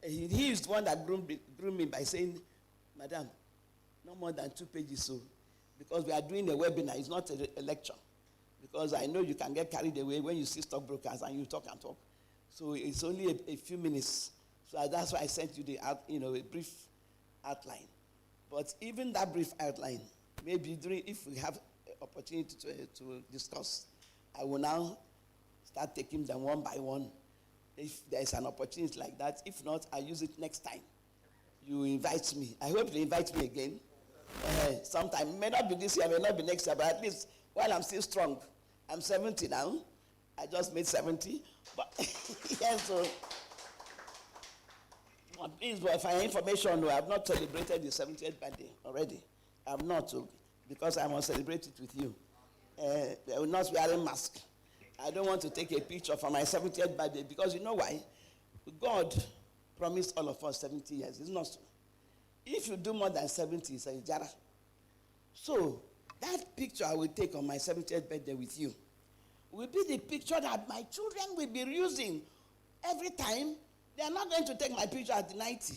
he is the one that groomed me by saying, Madam, no more than 2 pages, so because we are doing a webinar, it's not a lecture. Because I know you can get carried away when you see stockbrokers and you talk and talk. So it's only a few minutes. So that's why I sent you a brief outline. But even that brief outline, maybe if we have opportunity to discuss, I will now start taking them one by one. If there's an opportunity like that, if not, I'll use it next time. You invite me. I hope you invite me again. Sometime. It may not be this year, may not be next year, but at least while I'm still strong. I'm 70 now. I just made 70. But yes, so please, for your information, I have not celebrated the 70th birthday already. I have not, because I must celebrate it with you. I will not wearing mask. I don't want to take a picture for my 70th birthday because you know why? God promised all of us 70 years. It's not so. If you do more than 70, it's a jara. So that picture I will take on my 70th birthday with you will be the picture that my children will be using every time. They are not going to take my picture at 90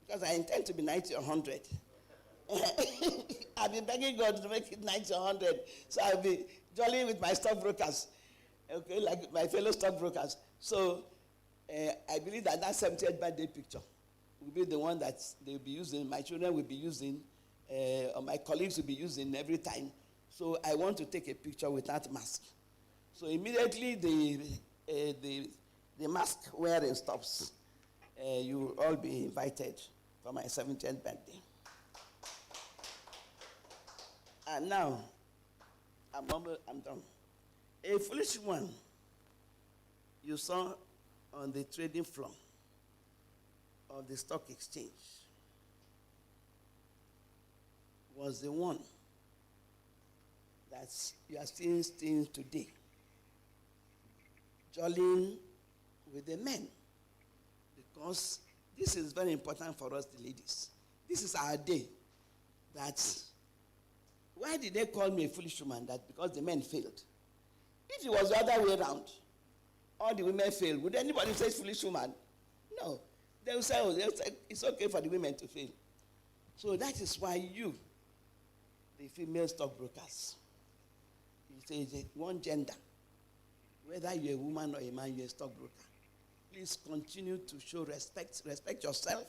because I intend to be 90 or 100. I've been begging God to make it 90 or 100, so I'll be jollying with my stockbrokers, okay, like my fellow stockbrokers. So I believe that 70th birthday picture will be the one that they'll be using, my children will be using, or my colleagues will be using every time. So I want to take a picture with that mask. So immediately the mask wearing stops. You will all be invited for my 70th birthday. And now, I'm done. A foolish one you saw on the trading floor of the stock exchange was the one that you are still seeing today, jollying with the men, because this is very important for us, the ladies. This is our day. Why did they call me a foolish woman? That because the men failed. If it was the other way around, all the women failed, would anybody say foolish woman? No. They will say, it's okay for the women to fail. So that is why you, the female stockbrokers, you say one gender, whether you're a woman or a man, you're a stockbroker. Please continue to show respect. Respect yourself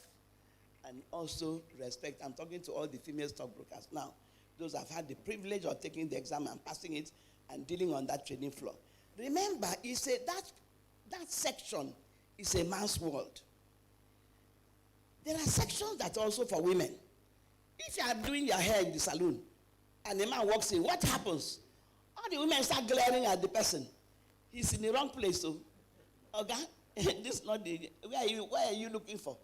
and also respect. I'm talking to all the female stockbrokers now. Those have had the privilege of taking the exam and passing it and dealing on that trading floor. Remember, that section is a man's world. There are sections that are also for women. If you are doing your hair in the salon and a man walks in, what happens? All the women start glaring at the person. He's in the wrong place, so, okay? This is not the, where are you looking for?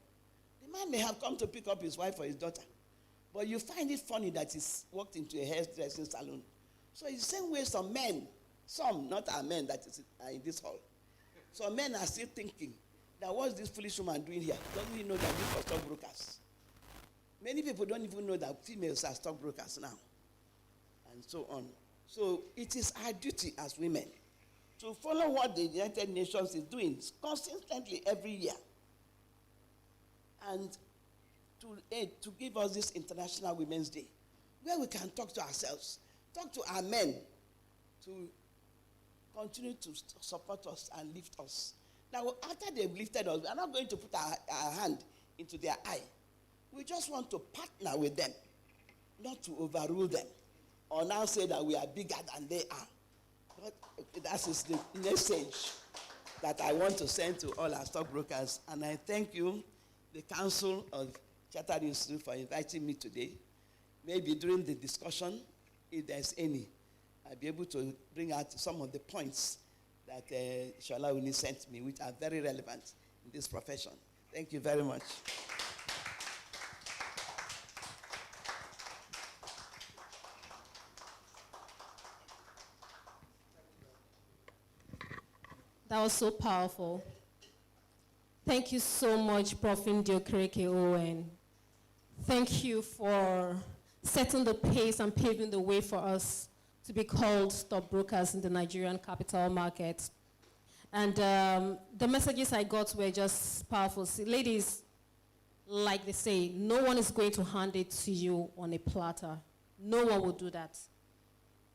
The man may have come to pick up his wife or his daughter. But you find it funny that he's walked into a hairdressing salon. So it's the same way some men, some, not our men that are in this hall. Some men are still thinking that what's this foolish woman doing here? Doesn't he know that these are stockbrokers? Many people don't even know that females are stockbrokers now. And so on. So it is our duty as women to follow what the United Nations is doing consistently every year. And to give us this International Women's Day, where we can talk to ourselves, talk to our men to continue to support us and lift us. Now, after they've lifted us, we are not going to put our hand into their eye. We just want to partner with them, not to overrule them, or now say that we are bigger than they are. But that is the message that I want to send to all our stockbrokers. And I thank you, the Council of Chartered Institute, for inviting me today. Maybe during the discussion, if there's any, I'll be able to bring out some of the points that Shola Uni sent me, which are very relevant in this profession. Thank you very much. That was so powerful. Thank you so much, Prof. Ndiokereke Owen. Thank you for setting the pace and paving the way for us to be called stockbrokers in the Nigerian capital market. And the messages I got were just powerful. See, ladies, like they say, no one is going to hand it to you on a platter. No one will do that.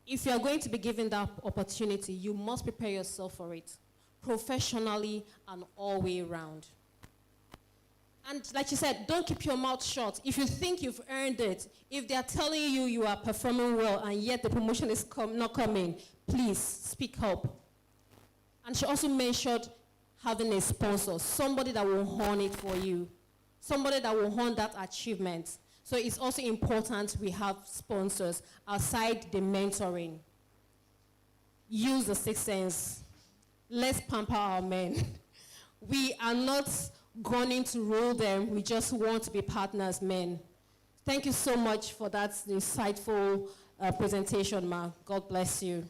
If you are going to be given that opportunity, you must prepare yourself for it, professionally and all way around. And like you said, don't keep your mouth shut. If you think you've earned it, if they are telling you you are performing well and yet the promotion is not coming, please speak up. And she also mentioned having a sponsor, somebody that will hone it for you, somebody that will hone that achievement. So it's also important we have sponsors aside the mentoring. Use the sixth sense. Let's pamper our men. We are not going to rule them. We just want to be partners, men. Thank you so much for that insightful presentation, Ma. God bless you.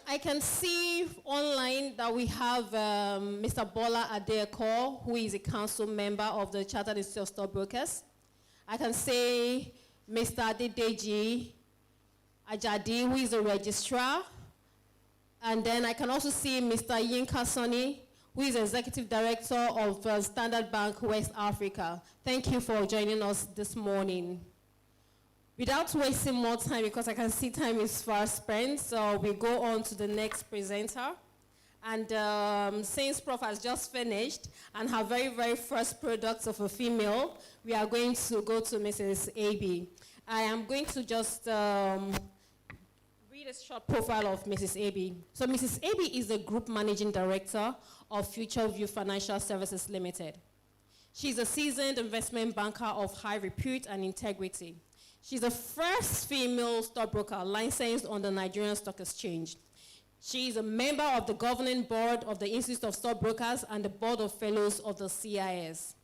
I can see online that we have Mr. Bola Adeko, who is a council member of the Chartered Institute of Stockbrokers. I can say Mr. Adedeji Ajadi, who is a registrar. And then I can also see Mr. Yinka Soni, who is Executive Director of Standard Bank West Africa. Thank you for joining us this morning. Without wasting more time, because I can see time is fast spent, so we go on to the next presenter. And since Prof has just finished and her very, very first product of a female, we are going to go to Mrs. Abi. I am going to just read a short profile of Mrs. Abi. So Mrs. Abi is the Group Managing Director of Future View Financial Services Limited. She's a seasoned investment banker of high repute and integrity. She's the first female stockbroker licensed on the Nigerian Stock Exchange. She is a member of the governing board of the Institute of Stockbrokers and the board of fellows of the CIS.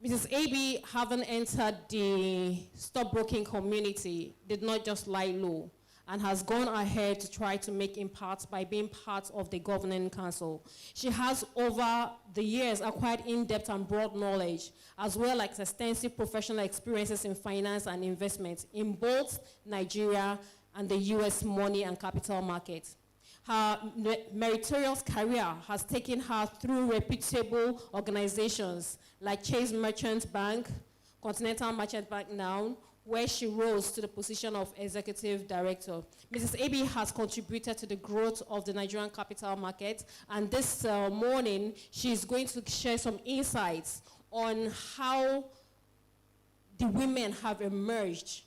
Mrs. Abi, having entered the stockbroking community, did not just lie low and has gone ahead to try to make impact by being part of the governing council. She has over the years acquired in-depth and broad knowledge, as well as extensive professional experiences in finance and investment in both Nigeria and the US money and capital markets. Her meritorious career has taken her through reputable organizations like Chase Merchant Bank, Continental Merchant Bank now, where she rose to the position of executive director. Mrs. Abi has contributed to the growth of the Nigerian capital market, and this morning she's going to share some insights on how the women have emerged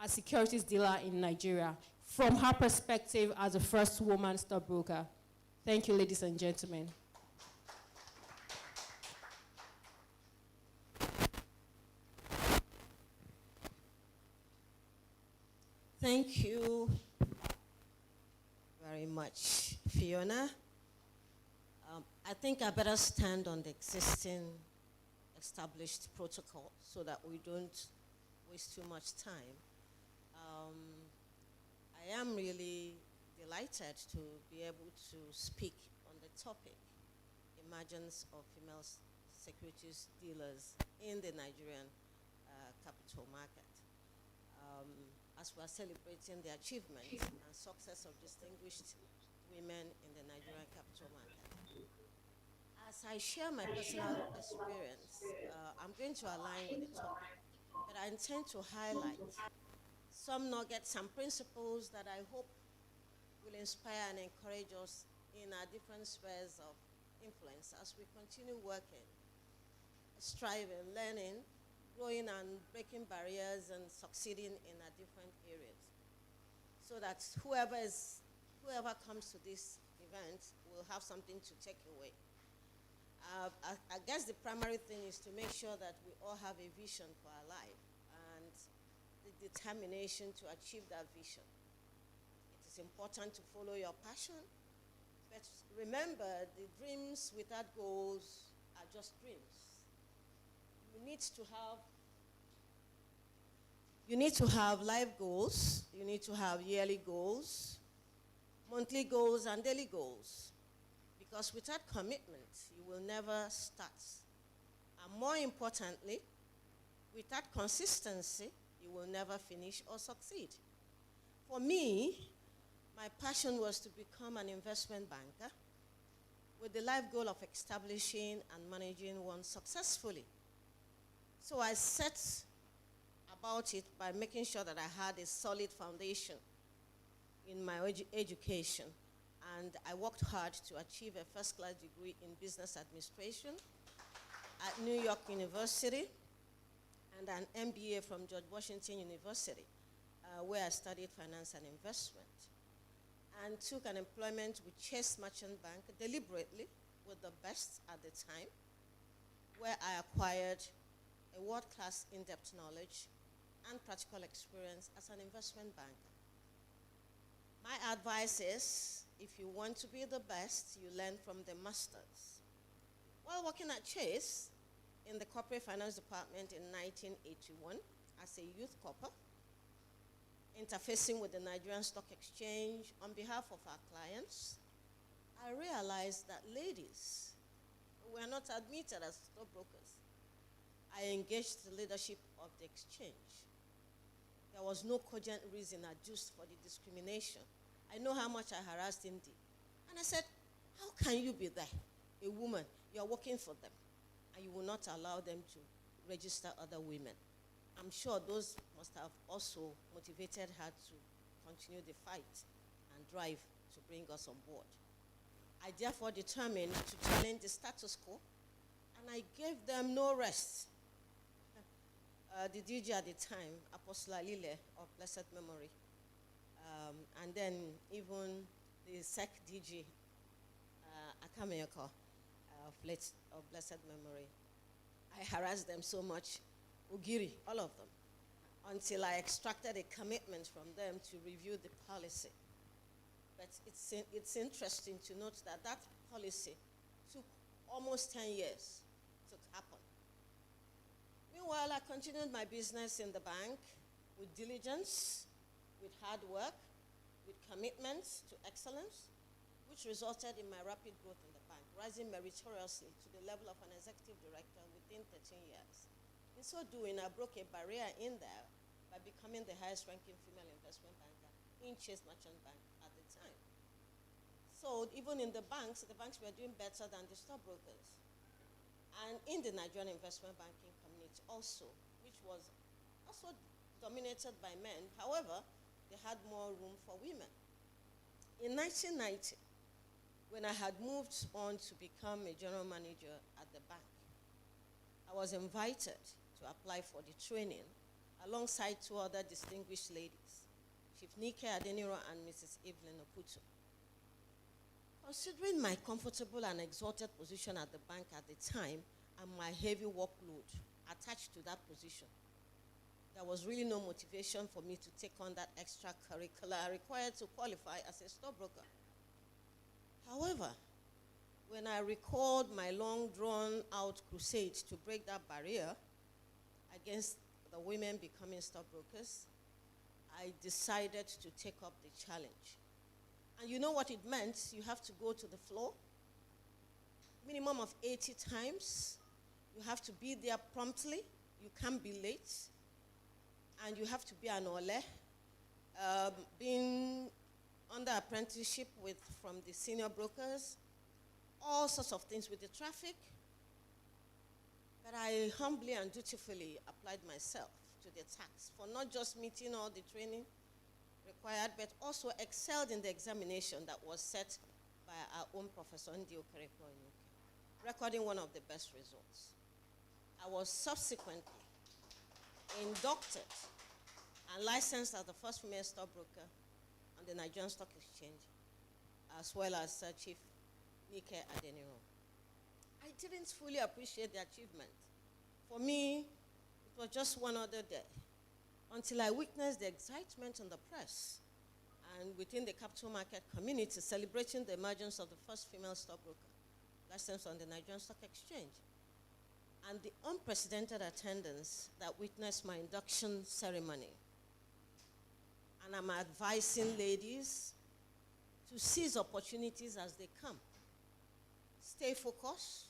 as securities dealer in Nigeria from her perspective as the first woman stockbroker. Thank you, ladies and gentlemen. Thank you very much, Fiona. I think I better stand on the existing established protocol so that we don't waste too much time. I am really delighted to be able to speak on the topic, emergence of female securities dealers in the Nigerian capital market. As we are celebrating the achievement and success of distinguished women in the Nigerian capital market. As I share my personal experience, I'm going to align with the topic, but I intend to highlight some nuggets and principles that I hope will inspire and encourage us in our different spheres of influence as we continue working, striving, learning, growing and breaking barriers and succeeding in our different areas, so that whoever comes to this event will have something to take away. I guess the primary thing is to make sure that we all have a vision for our life and the determination to achieve that vision. It is important to follow your passion, but remember, the dreams without goals are just dreams. You need to have life goals, you need to have yearly goals, monthly goals, and daily goals. Because without commitment, you will never start. And more importantly, without consistency, you will never finish or succeed. For me, My passion was to become an investment banker with the life goal of establishing and managing one successfully. So I set about it by making sure that I had a solid foundation in my education, and I worked hard to achieve a first-class degree in business administration at New York University and an MBA from George Washington University, where I studied finance and investment, and took an employment with Chase Merchant Bank deliberately with the best at the time, where I acquired a world-class in-depth knowledge and practical experience as an investment banker. My advice is, if you want to be the best, you learn from the masters. While working at Chase in the corporate finance department in 1981 as a youth corper, interfacing with the Nigerian Stock Exchange on behalf of our clients, I realized that ladies were not admitted as stockbrokers. I engaged the leadership of the exchange. There was no cogent reason adduced for the discrimination. I know how much I harassed him. And I said, how can you be there, a woman, you're working for them, and you will not allow them to register other women? I'm sure those must have also motivated her to continue the fight and drive to bring us on board. I therefore determined to challenge the status quo, and I gave them no rest. The DG at the time, Apostle Alile of blessed memory, and then even the SEC DG, Akameyoko of blessed memory. I harassed them so much, Ugiri, all of them, until I extracted a commitment from them to review the policy. But it's interesting to note that that policy took almost 10 years to happen. Meanwhile, I continued my business in the bank with diligence, with hard work, with commitment to excellence, which resulted in my rapid growth in the bank, rising meritoriously to the level of an executive director within 13 years. In so doing, I broke a barrier in there by becoming the highest-ranking female investment banker in Chase Merchant Bank at the time. So even in the banks were doing better than the stockbrokers. And in the Nigerian investment banking community also, which was also dominated by men. However, they had more room for women. In 1990, when I had moved on to become a general manager at the bank, I was invited to apply for the training alongside two other distinguished ladies, Chief Nike Adeniro and Mrs. Evelyn Oputo. Considering my comfortable and exalted position at the bank at the time and my heavy workload attached to that position, there was really no motivation for me to take on that extracurricular required to qualify as a stockbroker. However, when I recalled my long drawn-out crusade to break that barrier against the women becoming stockbrokers, I decided to take up the challenge. And you know what it meant? You have to go to the floor, minimum of 80 times. You have to be there promptly. You can't be late. And you have to be an ole. Being under apprenticeship from the senior brokers, all sorts of things with the traffic. But I humbly and dutifully applied myself to the task for not just meeting all the training required, but also excelled in the examination that was set by our own Professor Ndi Okereko Inuke, recording one of the best results. I was subsequently inducted and licensed as the first female stockbroker on the Nigerian Stock Exchange, as well as Chief Nike Adeniro. I didn't fully appreciate the achievement. For me, it was just one other day, until I witnessed the excitement in the press and within the capital market community celebrating the emergence of the first female stockbroker licensed on the Nigerian Stock Exchange, and the unprecedented attendance that witnessed my induction ceremony. And I'm advising ladies to seize opportunities as they come. Stay focused,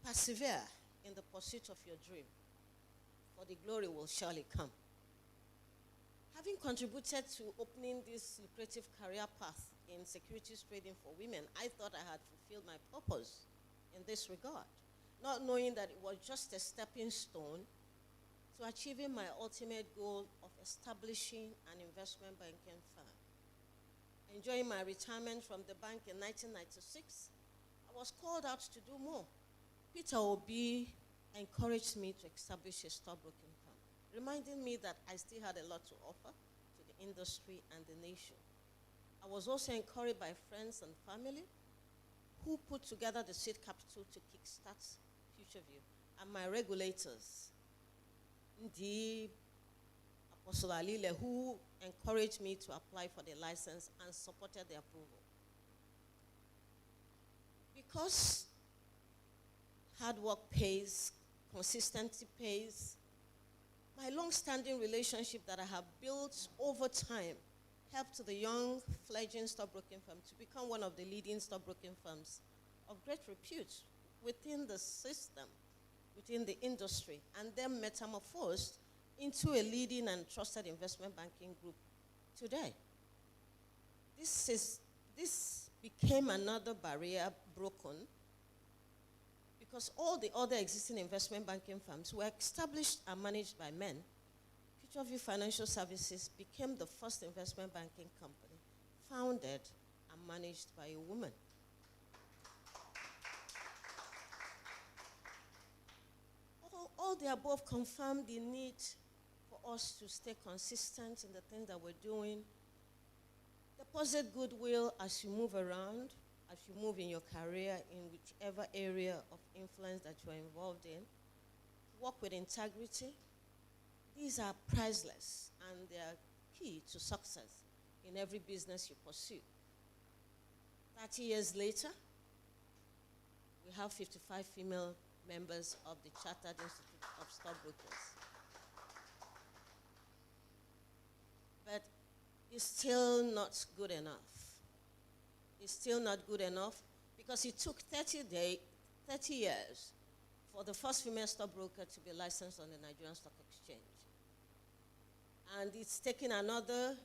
persevere in the pursuit of your dream, for the glory will surely come. Having contributed to opening this lucrative career path in securities trading for women, I thought I had fulfilled my purpose in this regard, not knowing that it was just a stepping stone to achieving my ultimate goal of establishing an investment banking firm. Enjoying my retirement from the bank in 1996, I was called out to do more. Peter Obi encouraged me to establish a stockbroking firm, reminding me that I still had a lot to offer to the industry and the nation. I was also encouraged by friends and family who put together the seed capital to kickstart FutureView, and my regulators, the Apostle Alile, who encouraged me to apply for the license and supported the approval. Because hard work pays, consistency pays, my long-standing relationship that I have built over time helped the young fledgling stockbroking firm to become one of the leading stockbroking firms of great repute within the system, within the industry, and then metamorphosed into a leading and trusted investment banking group today. This became another barrier broken because all the other existing investment banking firms were established and managed by men. FutureView Financial Services became the first investment banking company founded and managed by a woman. All the above confirmed the need for us to stay consistent in the things that we're doing, deposit goodwill as you move around, as you move in your career in whichever area of influence that you're involved in, work with integrity. These are priceless, and they are key to success in every business you pursue. 30 years later, we have 55 female members of the Chartered Institute of Stockbrokers. But it's still not good enough. It's still not good enough because it took 30 years for the first female stockbroker to be licensed on the Nigerian Stock Exchange. And it's taken another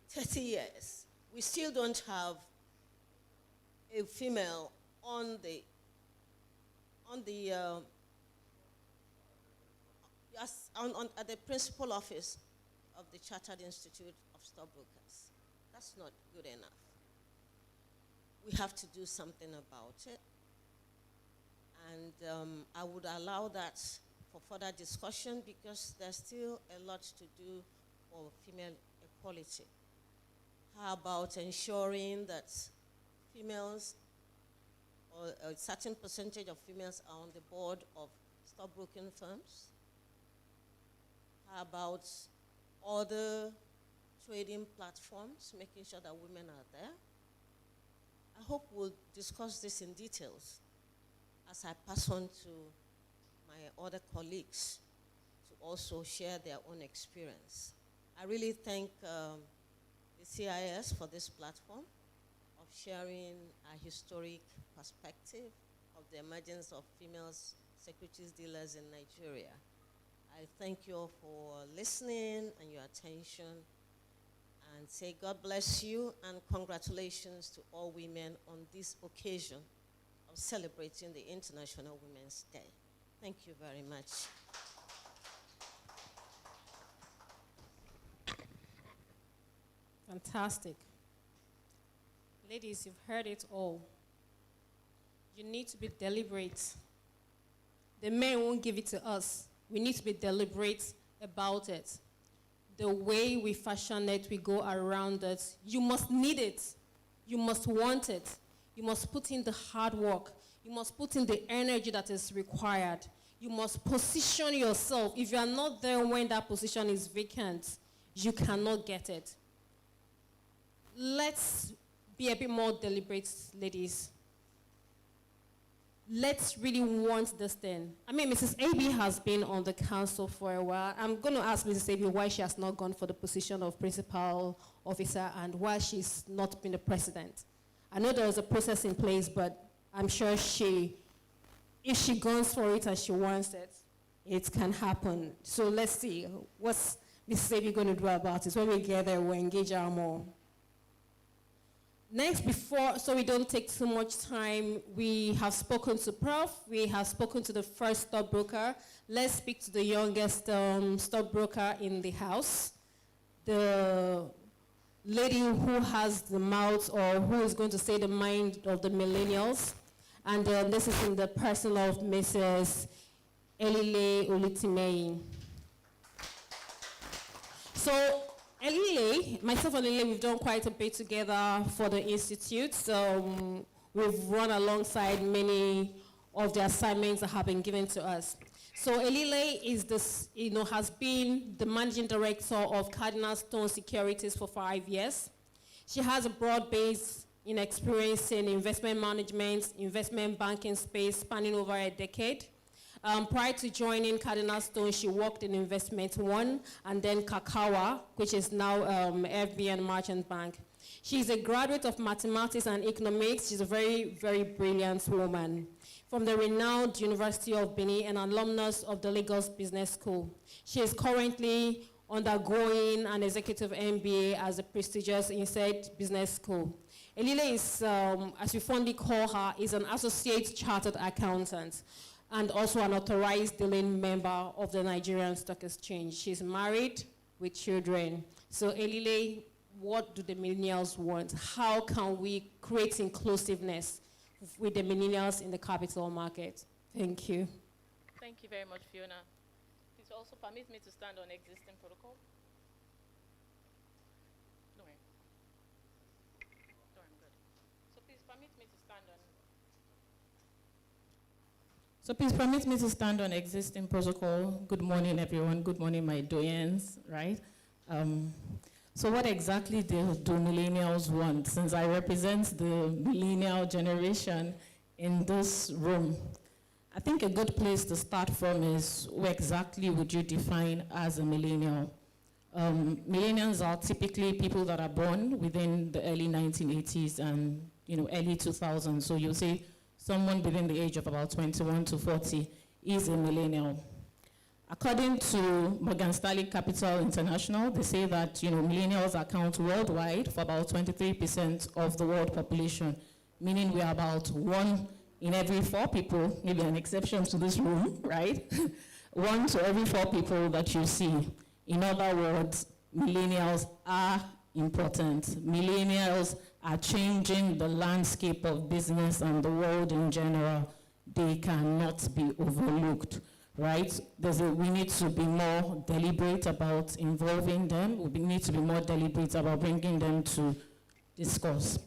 30 years. We still don't have a female at the principal office of the Chartered Institute of Stockbrokers. That's not good enough. We have to do something about it. And I would allow that for further discussion because there's still a lot to do for female equality. How about ensuring that females, or a certain percentage of females, are on the board of stockbroking firms? How about other trading platforms, making sure that women are there? I hope we'll discuss this in details as I pass on to my other colleagues to also share their own experience. I really thank the CIS for this platform of sharing a historic perspective of the emergence of female securities dealers in Nigeria. I thank you all for listening and your attention, and say God bless you and congratulations to all women on this occasion of celebrating the International Women's Day. Thank you very much. Fantastic. Ladies, you've heard it all. You need to be deliberate. The men won't give it to us. We need to be deliberate about it. The way we fashion it, we go around it. You must need it. You must want it. You must put in the hard work. You must put in the energy that is required. You must position yourself. If you are not there when that position is vacant, you cannot get it. Let's be a bit more deliberate, ladies. Let's really want this thing. I mean, Mrs. AB has been on the council for a while. I'm going to ask Mrs. AB why she has not gone for the position of principal officer and why she's not been the president. I know there was a process in place, but I'm sure if she goes for it and she wants it, it can happen. So let's see. What's Mrs. Ebi going to do about it. When we get there, we'll engage her more. Next, so we don't take too much time, we have spoken to Prof, we have spoken to the first stockbroker. Let's speak to the youngest stockbroker in the house, the lady who has the mouth or who is going to say the mind of the millennials. And this is in the person of Mrs. Elile Olutimei. So, Elile, myself and Elile, we've done quite a bit together for the Institute. So we've run alongside many of the assignments that have been given to us. So Elile is this, has been the managing director of Cardinal Stone Securities for 5 years. She has a broad base in experience in investment management, investment banking space spanning over a decade. Prior to joining Cardinal Stone, she worked in Investment One and then Kakawa, which is now FBN Merchant Bank. She's a graduate of mathematics and economics. She's a very, very brilliant woman from the renowned University of Benin and alumnus of the Lagos Business School. She is currently undergoing an executive MBA at the prestigious Inside Business School. Elile is, as we fondly call her, is an associate chartered accountant and also an authorized dealing member of the Nigerian Stock Exchange. She's married with children. So Elile, what do the millennials want? How can we create inclusiveness with the millennials in the capital market? Thank you. Thank you very much, Fiona. Please also permit me to stand on existing protocol. Don't worry. Don't worry, I'm good. So please permit me to stand on. So please permit me to stand on existing protocol. Good morning, everyone. Good morning, my doyens, right? So what exactly do millennials want? Since I represent the millennial generation in this room, I think a good place to start from is who exactly would you define as a millennial? Millennials are typically people that are born within the early 1980s and early 2000s. So you'll say someone within the age of about 21 to 40 is a millennial. According to Morgan Stanley Capital International, they say that millennials account worldwide for about 23% of the world population, meaning we are about 1 in every 4 people, maybe an exception to this room, right? 1 to every 4 people that you see. In other words, millennials are important. Millennials are changing the landscape of business and the world in general. They cannot be overlooked, right? We need to be more deliberate about involving them. We need to be more deliberate about bringing them to discourse.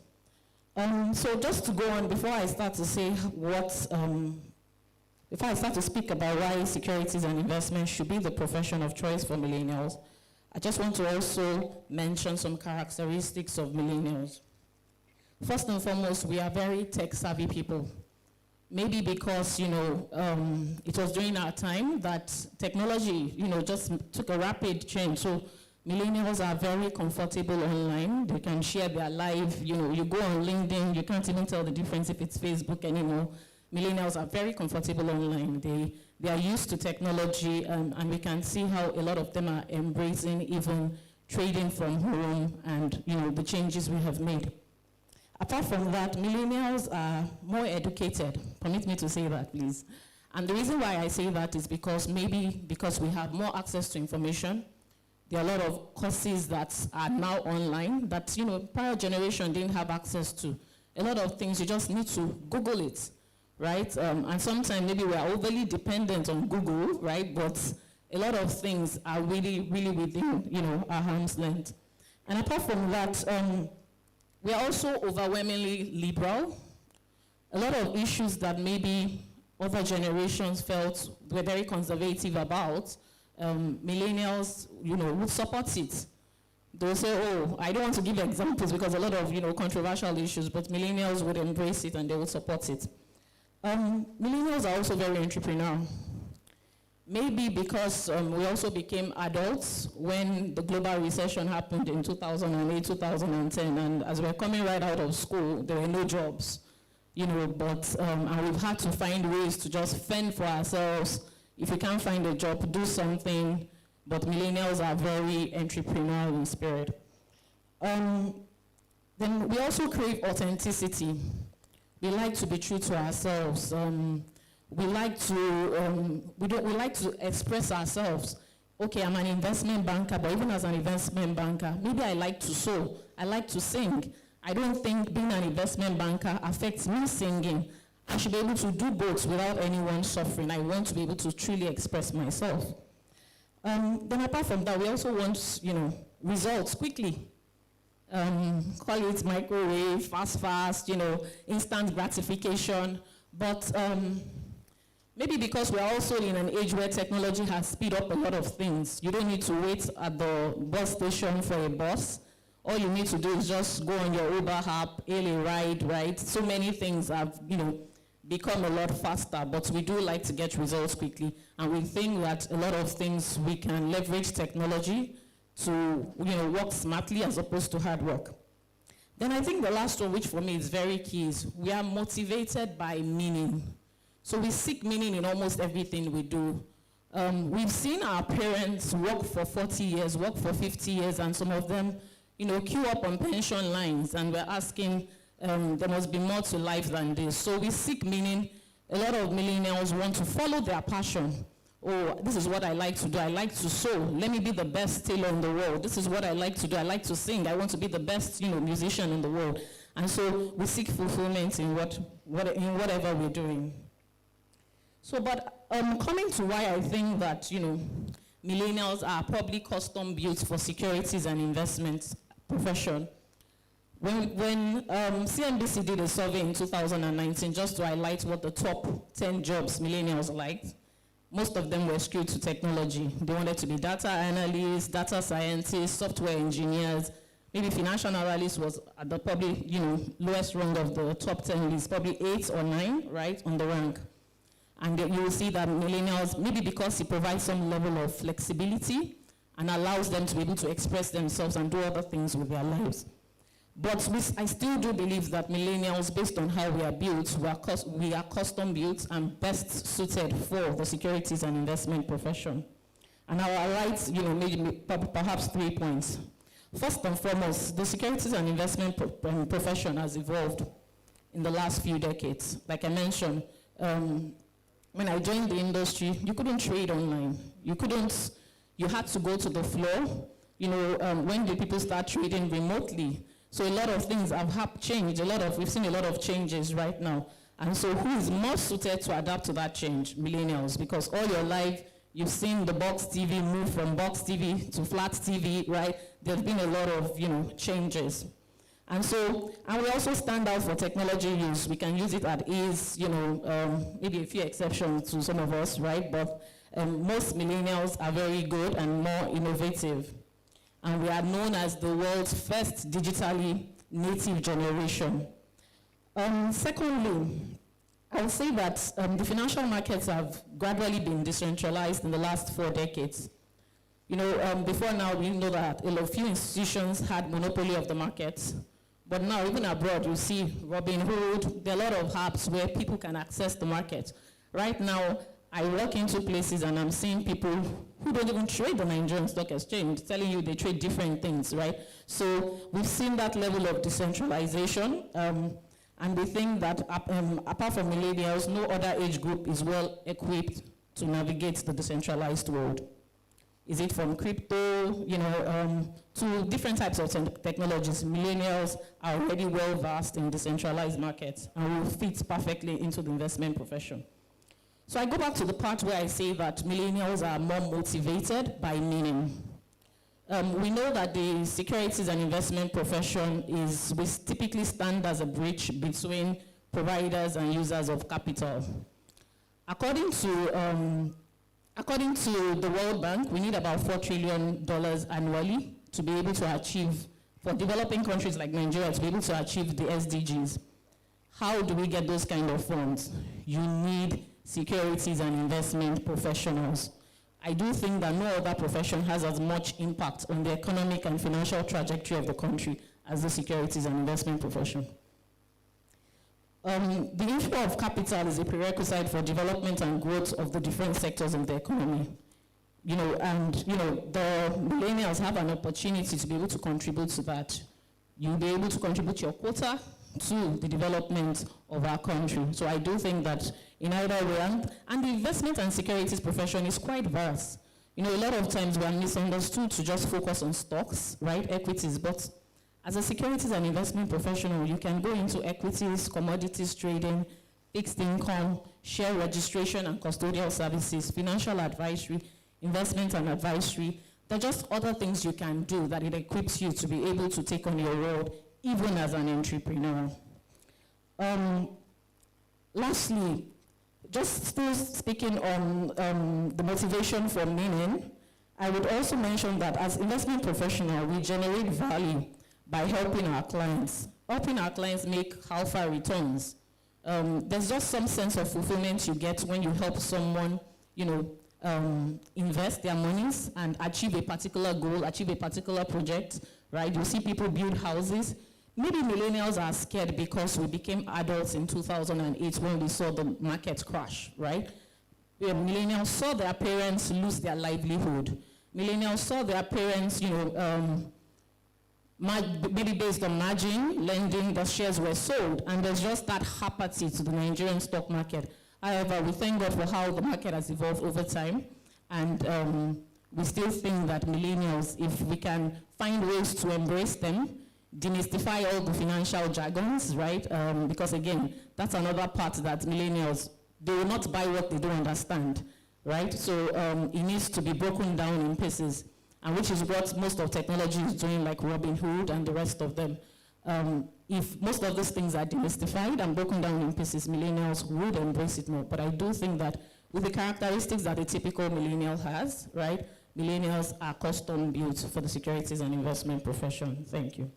So just to go on, before I start to say before I start to speak about why securities and investments should be the profession of choice for millennials, I just want to also mention some characteristics of millennials. First and foremost, we are very tech-savvy people. Maybe because, it was during our time that technology, just took a rapid change. So millennials are very comfortable online. They can share their life. You go on LinkedIn, you can't even tell the difference if it's Facebook anymore. Millennials are very comfortable online. They are used to technology, and we can see how a lot of them are embracing even trading from home and, the changes we have made. Apart from that, millennials are more educated. Permit me to say that, please. And the reason why I say that is because we have more access to information. There are a lot of courses that are now online that, prior generation didn't have access to. A lot of things, you just need to Google it, right? And sometimes maybe we are overly dependent on Google, right? But a lot of things are really, really within, our arm's length. And apart from that, we are also overwhelmingly liberal. A lot of issues that maybe other generations felt were very conservative about, millennials, would support it. They'll say, I don't want to give examples because a lot of, controversial issues, but millennials would embrace it and they would support it. Millennials are also very entrepreneurial. Maybe because we also became adults when the global recession happened in 2008, 2010, and as we're coming right out of school, there were no jobs, but and we've had to find ways to just fend for ourselves. If you can't find a job, do something, but millennials are very entrepreneurial in spirit. Then we also crave authenticity. We like to be true to ourselves. We like to express ourselves. Okay, I'm an investment banker, but even as an investment banker, maybe I like to sew, I like to sing. I don't think being an investment banker affects me singing. I should be able to do both without anyone suffering. I want to be able to truly express myself. Then apart from that, we also want, results quickly. Call it microwave, fast, instant gratification. But maybe because we're also in an age where technology has speed up a lot of things. You don't need to wait at the bus station for a bus. All you need to do is just go on your Uber app, hail a ride, right? So many things have, become a lot faster, but we do like to get results quickly. And we think that a lot of things we can leverage technology to, work smartly as opposed to hard work. Then I think the last one, which for me is very key, is we are motivated by meaning. So we seek meaning in almost everything we do. We've seen our parents work for 40 years, work for 50 years, and some of them, queue up on pension lines, and we're asking, there must be more to life than this. So we seek meaning. A lot of millennials want to follow their passion. Oh, this is what I like to do. I like to sew. Let me be the best tailor in the world. This is what I like to do. I like to sing. I want to be the best, musician in the world. And so we seek fulfillment in whatever we're doing. So, but coming to why I think that, millennials are probably custom built for securities and investments profession. When CNBC did a survey in 2019, just to highlight what the top 10 jobs millennials liked, most of them were skewed to technology. They wanted to be data analysts, data scientists, software engineers. Maybe financial analyst was at the probably, lowest rung of the top 10 list, probably 8 or 9, right, on the rank. And you will see that millennials, maybe because it provides some level of flexibility and allows them to be able to express themselves and do other things with their lives. But I still do believe that millennials, based on how we are built, we are custom built and best suited for the securities and investment profession. And I will highlight, maybe perhaps 3 points. First and foremost, the securities and investment profession has evolved in the last few decades. Like I mentioned, when I joined the industry, you couldn't trade online. You had to go to the floor. When did people start trading remotely? So a lot of things have changed. We've seen a lot of changes right now. And so who is more suited to adapt to that change? Millennials, because all your life, you've seen the box TV move from box TV to flat TV, right? There's been a lot of, changes. And we also stand out for technology use. We can use it at ease, maybe a few exceptions to some of us, right? But most millennials are very good and more innovative. And we are known as the world's first digitally native generation. Secondly, I would say that the financial markets have gradually been decentralized in the last 4 decades. Before now, we know that a few institutions had monopoly of the markets. But now, even abroad, you see Robinhood, there are a lot of apps where people can access the market. Right now, I walk into places and I'm seeing people who don't even trade the Nigerian Stock Exchange, telling you they trade different things, right? So we've seen that level of decentralization, and we think that apart from millennials, no other age group is well equipped to navigate the decentralized world. Is it from crypto, to different types of technologies? Millennials are already well versed in decentralized markets and will fit perfectly into the investment profession. So I go back to the part where I say that millennials are more motivated by meaning. We know that the securities and investment profession we typically stand as a bridge between providers and users of capital. According to the World Bank, we need about $4 trillion annually to be able to achieve, for developing countries like Nigeria, to be able to achieve the SDGs. How do we get those kind of funds? You need securities and investment professionals. I do think that no other profession has as much impact on the economic and financial trajectory of the country as the securities and investment profession. The inflow of capital is a prerequisite for development and growth of the different sectors of the economy. the millennials have an opportunity to be able to contribute to that. You'll be able to contribute your quota to the development of our country. So I do think that in either way, and the investment and securities profession is quite vast. A lot of times we are misunderstood to just focus on stocks, right, equities, but as a securities and investment professional, you can go into equities, commodities trading, fixed income, share registration and custodial services, financial advisory, investment and advisory. There are just other things you can do that it equips you to be able to take on your role, even as an entrepreneur. Lastly, just still speaking on the motivation for meaning, I would also mention that as investment professional, we generate value by helping our clients make alpha returns. There's just some sense of fulfillment you get when you help someone, invest their monies and achieve a particular goal, achieve a particular project, right? You see people build houses. Maybe millennials are scared because we became adults in 2008 when we saw the market crash, right? Millennials saw their parents lose their livelihood. Millennials saw their parents, maybe based on margin, lending, the shares were sold, and there's just that apathy to the Nigerian stock market. However, we thank God for how the market has evolved over time, and we still think that millennials, if we can find ways to embrace them, demystify all the financial jargons, right? Because again, that's another part that millennials, they will not buy what they don't understand, right? So it needs to be broken down in pieces, and which is what most of technology is doing, like Robinhood and the rest of them. If most of these things are demystified and broken down in pieces, millennials would embrace it more. But I do think that with the characteristics that a typical millennial has, right, millennials are custom built for the securities and investment profession. Thank you.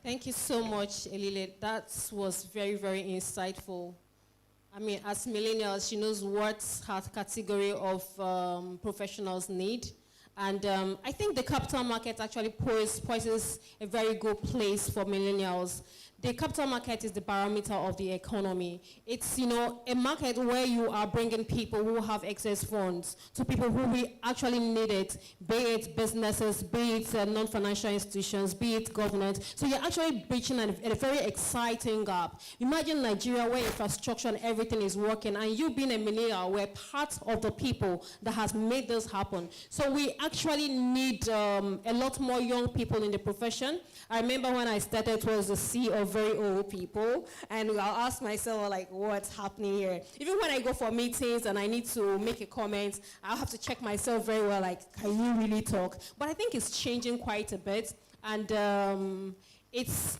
Thank you so much, Elile. That was very, very insightful. I mean, as millennials, she knows what her category of professionals need. And I think the capital market actually poises a very good place for millennials. The capital market is the barometer of the economy. It's, a market where you are bringing people who have excess funds to people who we actually need it, be it businesses, be it non-financial institutions, be it government. So you're actually breaching a very exciting gap. Imagine Nigeria where infrastructure and everything is working, and you being a millennial, we're part of the people that has made this happen. So we actually need a lot more young people in the profession. I remember when I started, it was the sea of very old people, and I'll ask myself, like, what's happening here? Even when I go for meetings and I need to make a comment, I'll have to check myself very well, like, can you really talk? But I think it's changing quite a bit, and it's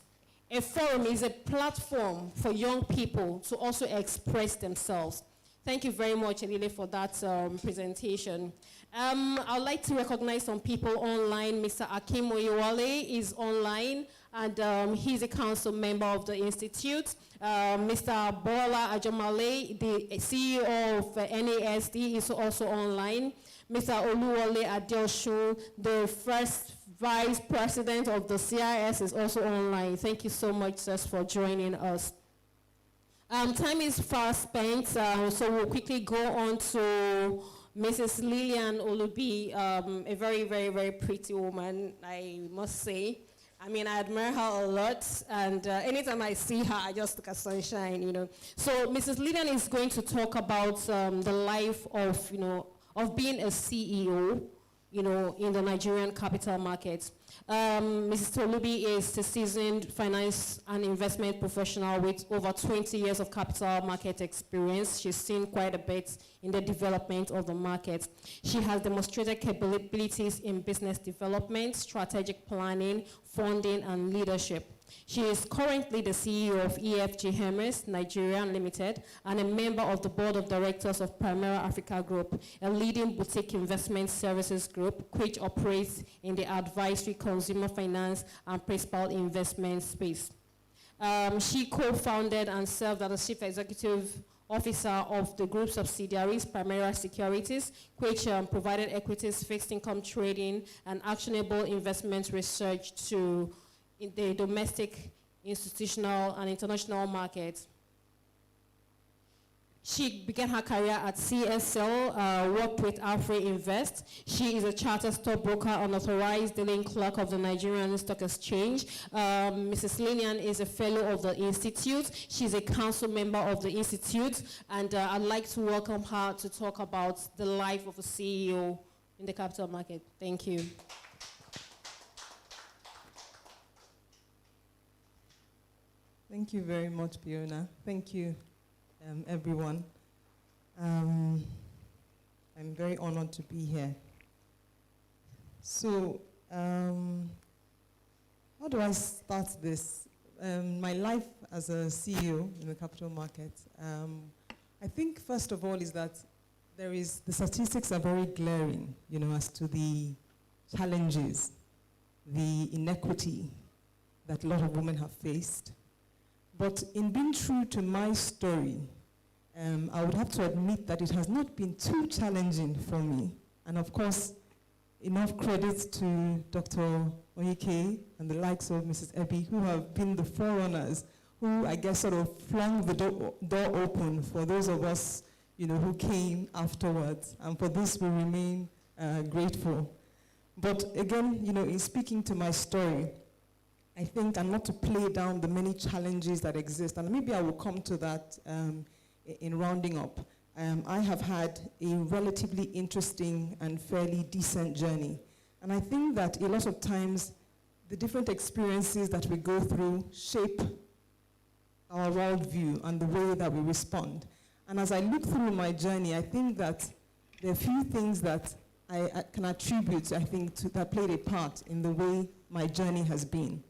a forum, is a platform for young people to also express themselves. Thank you very much, Elile, for that presentation. I'd like to recognize some people online. Mr. Akim Oyewale is online, and he's a council member of the Institute. Mr. Bola Ajamale, the CEO of NASD, is also online. Mr. Oluwole Adeosun, the first vice president of the CIS, is also online. Thank you so much, sirs, for joining us. Time is fast spent, so we'll quickly go on to Mrs. Lillian Olubi, a very, very, very pretty woman, I must say. I mean, I admire her a lot, and anytime I see her, I just look at sunshine, So Mrs. Lillian is going to talk about the life of, of being a CEO, in the Nigerian capital market. Mrs. Tolubi is a seasoned finance and investment professional with over 20 years of capital market experience. She's seen quite a bit in the development of the market. She has demonstrated capabilities in business development, strategic planning, funding, and leadership. She is currently the CEO of EFG Hermes Nigeria Limited and a member of the board of directors of Primera Africa Group, a leading boutique investment services group which operates in the advisory, consumer finance, and principal investment space. She co-founded and served as the chief executive officer of the group subsidiaries, Primera Securities, which provided equities, fixed income trading, and actionable investment research to in the domestic, institutional, and international markets. She began her career at CSL, worked with Afri Invest. She is a chartered stockbroker, unauthorized dealing clerk of the Nigerian Stock Exchange. Mrs. Linian is a fellow of the Institute. She's a council member of the Institute, and I'd like to welcome her to talk about the life of a CEO in the capital market. Thank you. Thank you very much, Fiona. Thank you. Everyone. I'm very honored to be here. So, how do I start this? My life as a CEO in the capital market, I think first of all is that the statistics are very glaring, as to the challenges, the inequity that a lot of women have faced. But in being true to my story, I would have to admit that it has not been too challenging for me. And of course, enough credit to Dr. Oyike and the likes of Mrs. Ebi, who have been the forerunners, who I guess sort of flung the door open for those of us, who came afterwards. And for this, we remain grateful. But again, in speaking to my story, I think, and not to play down the many challenges that exist, and maybe I will come to that in rounding up. I have had a relatively interesting and fairly decent journey. And I think that a lot of times, the different experiences that we go through shape our worldview and the way that we respond. And as I look through my journey, I think that there are a few things that I can attribute, I think, that played a part in the way my journey has been.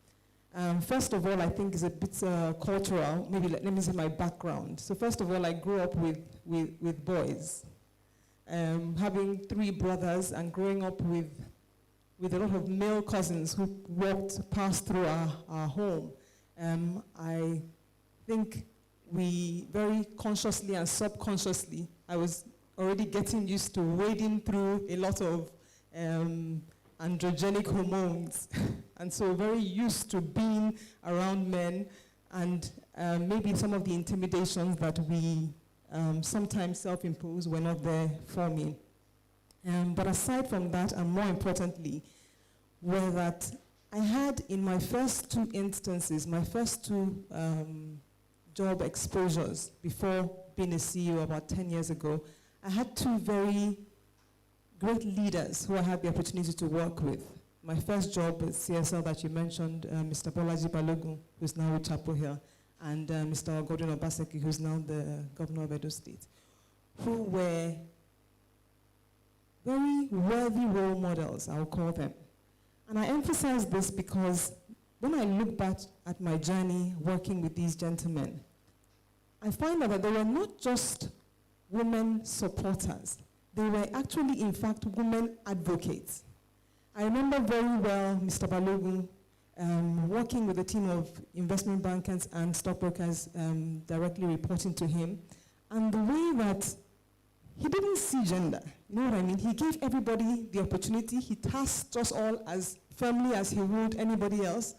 First of all, I think it's a bit cultural. Maybe let me say my background. So first of all, I grew up with boys, having 3 brothers and growing up with a lot of male cousins who passed through our home. I think we very consciously and subconsciously, I was already getting used to wading through a lot of androgenic hormones. And so very used to being around men, and maybe some of the intimidations that we sometimes self-impose were not there for me. But aside from that, and more importantly, were that I had in my first 2 instances, my first 2 job exposures before being a CEO about 10 years ago, I had 2 very great leaders who I had the opportunity to work with. My first job at CSL that you mentioned, Mr. Bolaji Balogun, who's now with Chapel Hill, and Mr. Gordon Obaseki, who's now the governor of Edo State, who were very worthy role models, I'll call them. And I emphasize this because when I look back at my journey working with these gentlemen, I find out that they were not just women supporters. They were actually, in fact, women advocates. I remember very well Mr. Balogun working with a team of investment bankers and stockbrokers directly reporting to him, and the way that he didn't see gender. You know what I mean? He gave everybody the opportunity. He tasked us all as firmly as he would anybody else.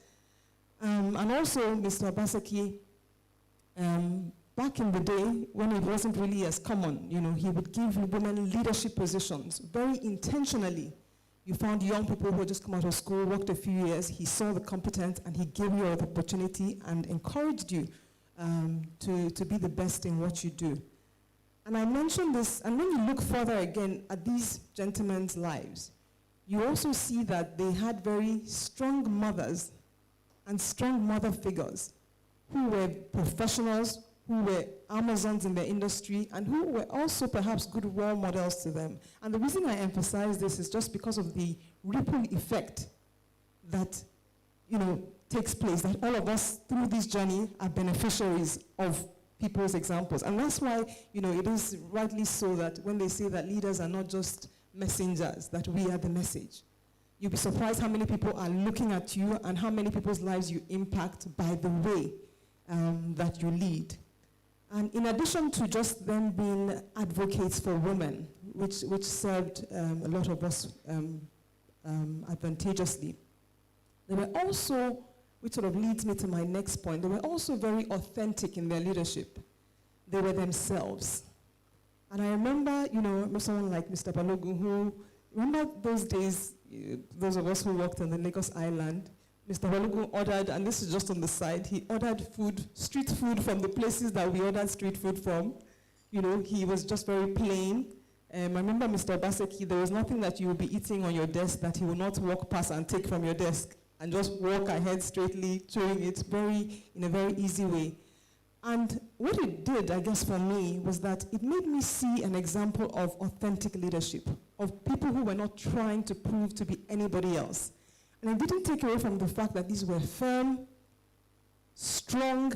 And also Mr. Obaseki, back in the day when it wasn't really as common, he would give women leadership positions very intentionally. You found young people who had just come out of school, worked a few years, he saw the competence and he gave you all the opportunity and encouraged you to be the best in what you do. And I mentioned this, and when you look further again at these gentlemen's lives, you also see that they had very strong mothers and strong mother figures who were professionals, who were Amazons in their industry, and who were also perhaps good role models to them. And the reason I emphasize this is just because of the ripple effect that, takes place, that all of us through this journey are beneficiaries of people's examples. And that's why, it is rightly so that when they say that leaders are not just messengers, that we are the message. You'll be surprised how many people are looking at you and how many people's lives you impact by the way that you lead. And in addition to just them being advocates for women, which served a lot of us advantageously, they were also, which sort of leads me to my next point, they were also very authentic in their leadership. they were themselves. And I remember, someone like Mr. Balogun who, remember those days, those of us who worked on the Lagos Island, Mr. Balogun ordered, and this is just on the side, he ordered food, street food from the places that we ordered street food from. He was just very plain. I remember Mr. Baseki, there was nothing that you would be eating on your desk that he would not walk past and take from your desk and just walk ahead straightly, chewing it in a very easy way. And what it did, I guess, for me, was that it made me see an example of authentic leadership, of people who were not trying to prove to be anybody else. And it didn't take away from the fact that these were firm, strong,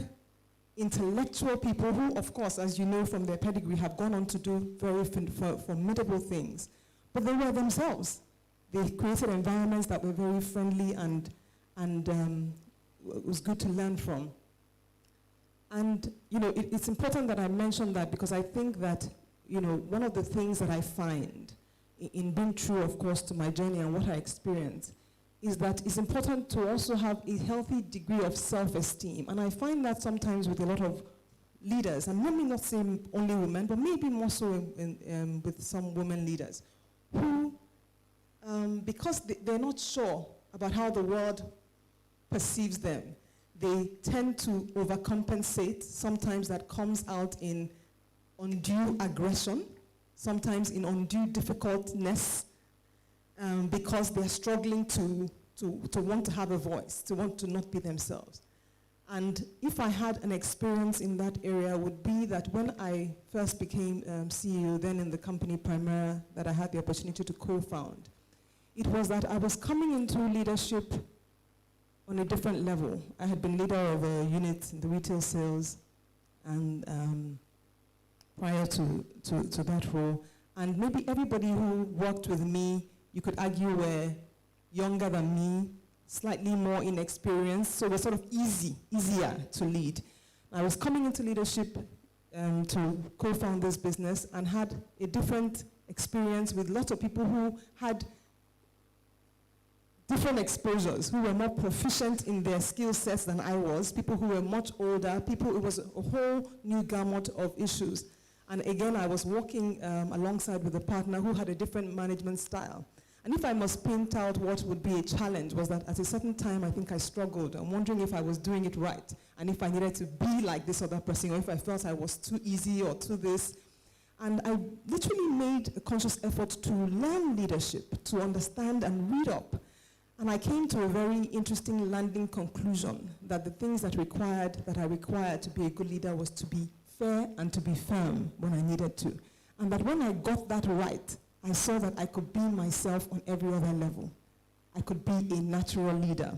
intellectual people who, of course, as you know from their pedigree, have gone on to do very formidable things. But they were themselves. They created environments that were very friendly and it was good to learn from. And, it's important that I mention that because I think that, one of the things that I find in being true, of course, to my journey and what I experienced is that it's important to also have a healthy degree of self-esteem. And I find that sometimes with a lot of leaders, and let me not say only women, but maybe more so with some women leaders, who, because they're not sure about how the world perceives them, they tend to overcompensate. Sometimes that comes out in undue aggression, sometimes in undue difficultness, because they're struggling to want to have a voice, to want to not be themselves. And if I had an experience in that area, would be that when I first became CEO, then in the company Primera, that I had the opportunity to co-found, it was that I was coming into leadership on a different level. I had been leader of a unit in the retail sales, and prior to that role, and maybe everybody who worked with me, you could argue were younger than me, slightly more inexperienced, so it was sort of easier to lead. I was coming into leadership to co-found this business and had a different experience with lots of people who had different exposures, who were more proficient in their skill sets than I was, people who were much older, it was a whole new gamut of issues. And again, I was working alongside with a partner who had a different management style. And if I must paint out what would be a challenge, was that at a certain time, I think I struggled. I'm wondering if I was doing it right, and if I needed to be like this other person, or if I felt I was too easy or too this. And I literally made a conscious effort to learn leadership, to understand and read up. And I came to a very interesting landing conclusion that the things that I required to be a good leader was to be fair and to be firm when I needed to. And that when I got that right, I saw that I could be myself on every other level. I could be a natural leader.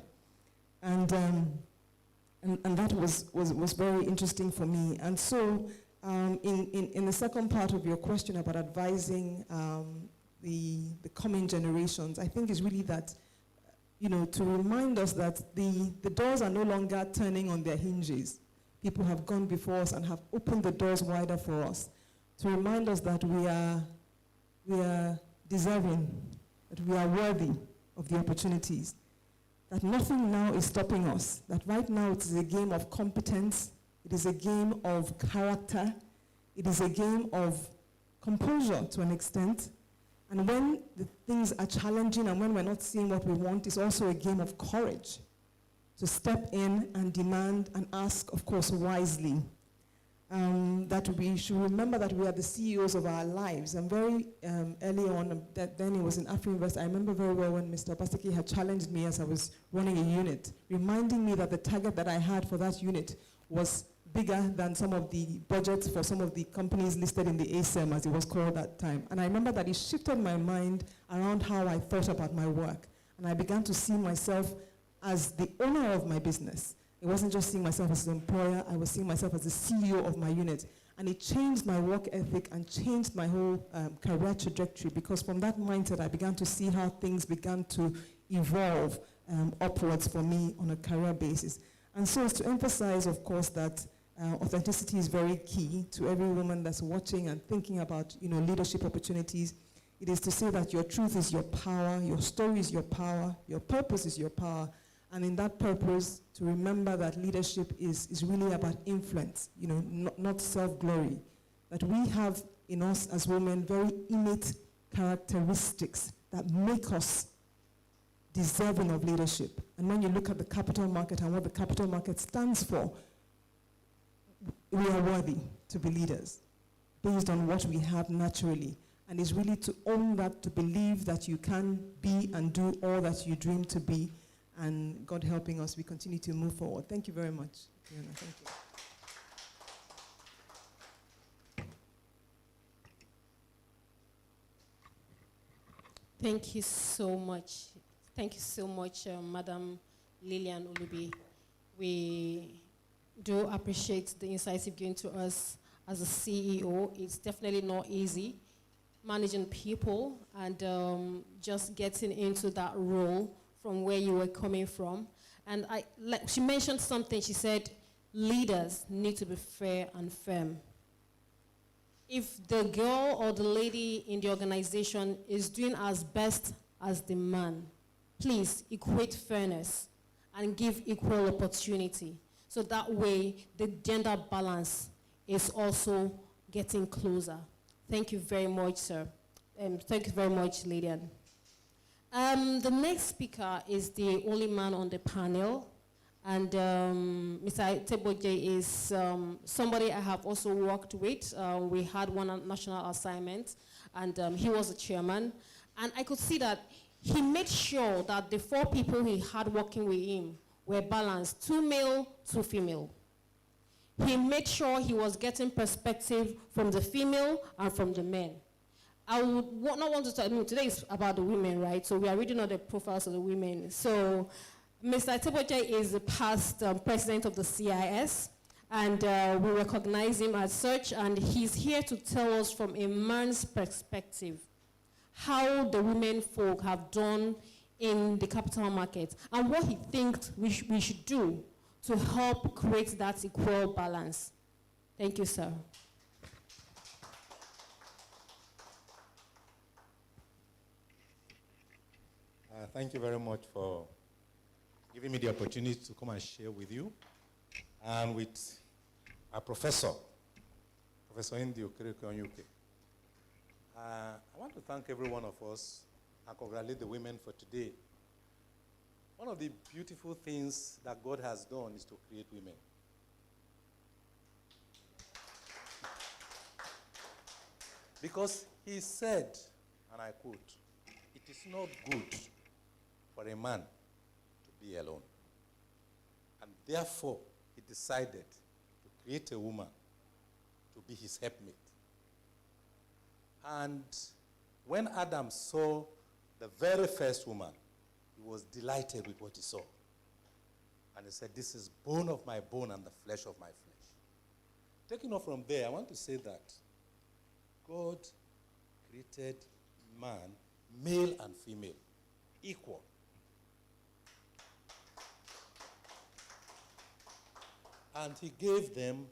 And that was very interesting for me. And so in the second part of your question about advising the coming generations, I think is really that, to remind us that the doors are no longer turning on their hinges. People have gone before us and have opened the doors wider for us. To remind us that we are deserving, that we are worthy of the opportunities, that nothing now is stopping us, that right now it is a game of competence, it is a game of character, it is a game of composure to an extent, and when the things are challenging and when we're not seeing what we want, it's also a game of courage to step in and demand and ask, of course, wisely. That we should remember that we are the CEOs of our lives. And very early on, then it was in AfriInvest, I remember very well when Mr. Paseki had challenged me as I was running a unit, reminding me that the target that I had for that unit was bigger than some of the budgets for some of the companies listed in the ASEM, as it was called at that time. And I remember that it shifted my mind around how I thought about my work. And I began to see myself as the owner of my business. It wasn't just seeing myself as an employer, I was seeing myself as the CEO of my unit. And it changed my work ethic and changed my whole career trajectory, because from that mindset, I began to see how things began to evolve upwards for me on a career basis. And so it's to emphasize, of course, that authenticity is very key to every woman that's watching and thinking about leadership opportunities. It is to say that your truth is your power, your story is your power, your purpose is your power, And in that purpose, to remember that leadership is really about influence, not self-glory. That we have in us as women very innate characteristics that make us deserving of leadership. And when you look at the capital market and what the capital market stands for, we are worthy to be leaders based on what we have naturally. And it's really to own that, to believe that you can be and do all that you dream to be. And God helping us, we continue to move forward. Thank you very much, Fiona. Thank you. Thank you so much. Thank you so much, Madam Lillian Olubi. We do appreciate the insights you've given to us as a CEO. It's definitely not easy managing people and just getting into that role from where you were coming from. And she mentioned something. She said, leaders need to be fair and firm. If the girl or the lady in the organization is doing as best as the man, please equate fairness and give equal opportunity. So that way, the gender balance is also getting closer. Thank you very much, sir. Thank you very much, Lydian. The next speaker is the only man on the panel. And Mr. Teboje is somebody I have also worked with. We had one national assignment, and he was the chairman. And I could see that he made sure that the 4 people he had working with him were balanced, 2 male, 2 female. He made sure he was getting perspective from the female and from the men. I would not want to tell you, today is about the women, right? So we are reading all the profiles of the women. So Mr. Teboje is the past president of the CIS, and we recognize him as such, and he's here to tell us from a man's perspective how the women folk have done in the capital market and what he thinks we should do to help create that equal balance. Thank you, sir. Thank you very much for giving me the opportunity to come and share with you and with our professor, Professor Indi Okereke-Onyuke. I want to thank every one of us and congratulate the women for today. One of the beautiful things that God has done is to create women. Because he said, and I quote, "It is not good for a man to be alone." And therefore, he decided to create a woman to be his helpmate. And when Adam saw the very first woman, he was delighted with what he saw. And he said, "This is bone of my bone and the flesh of my flesh." Taking off from there, I want to say that God created man, male and female, equal. And he gave them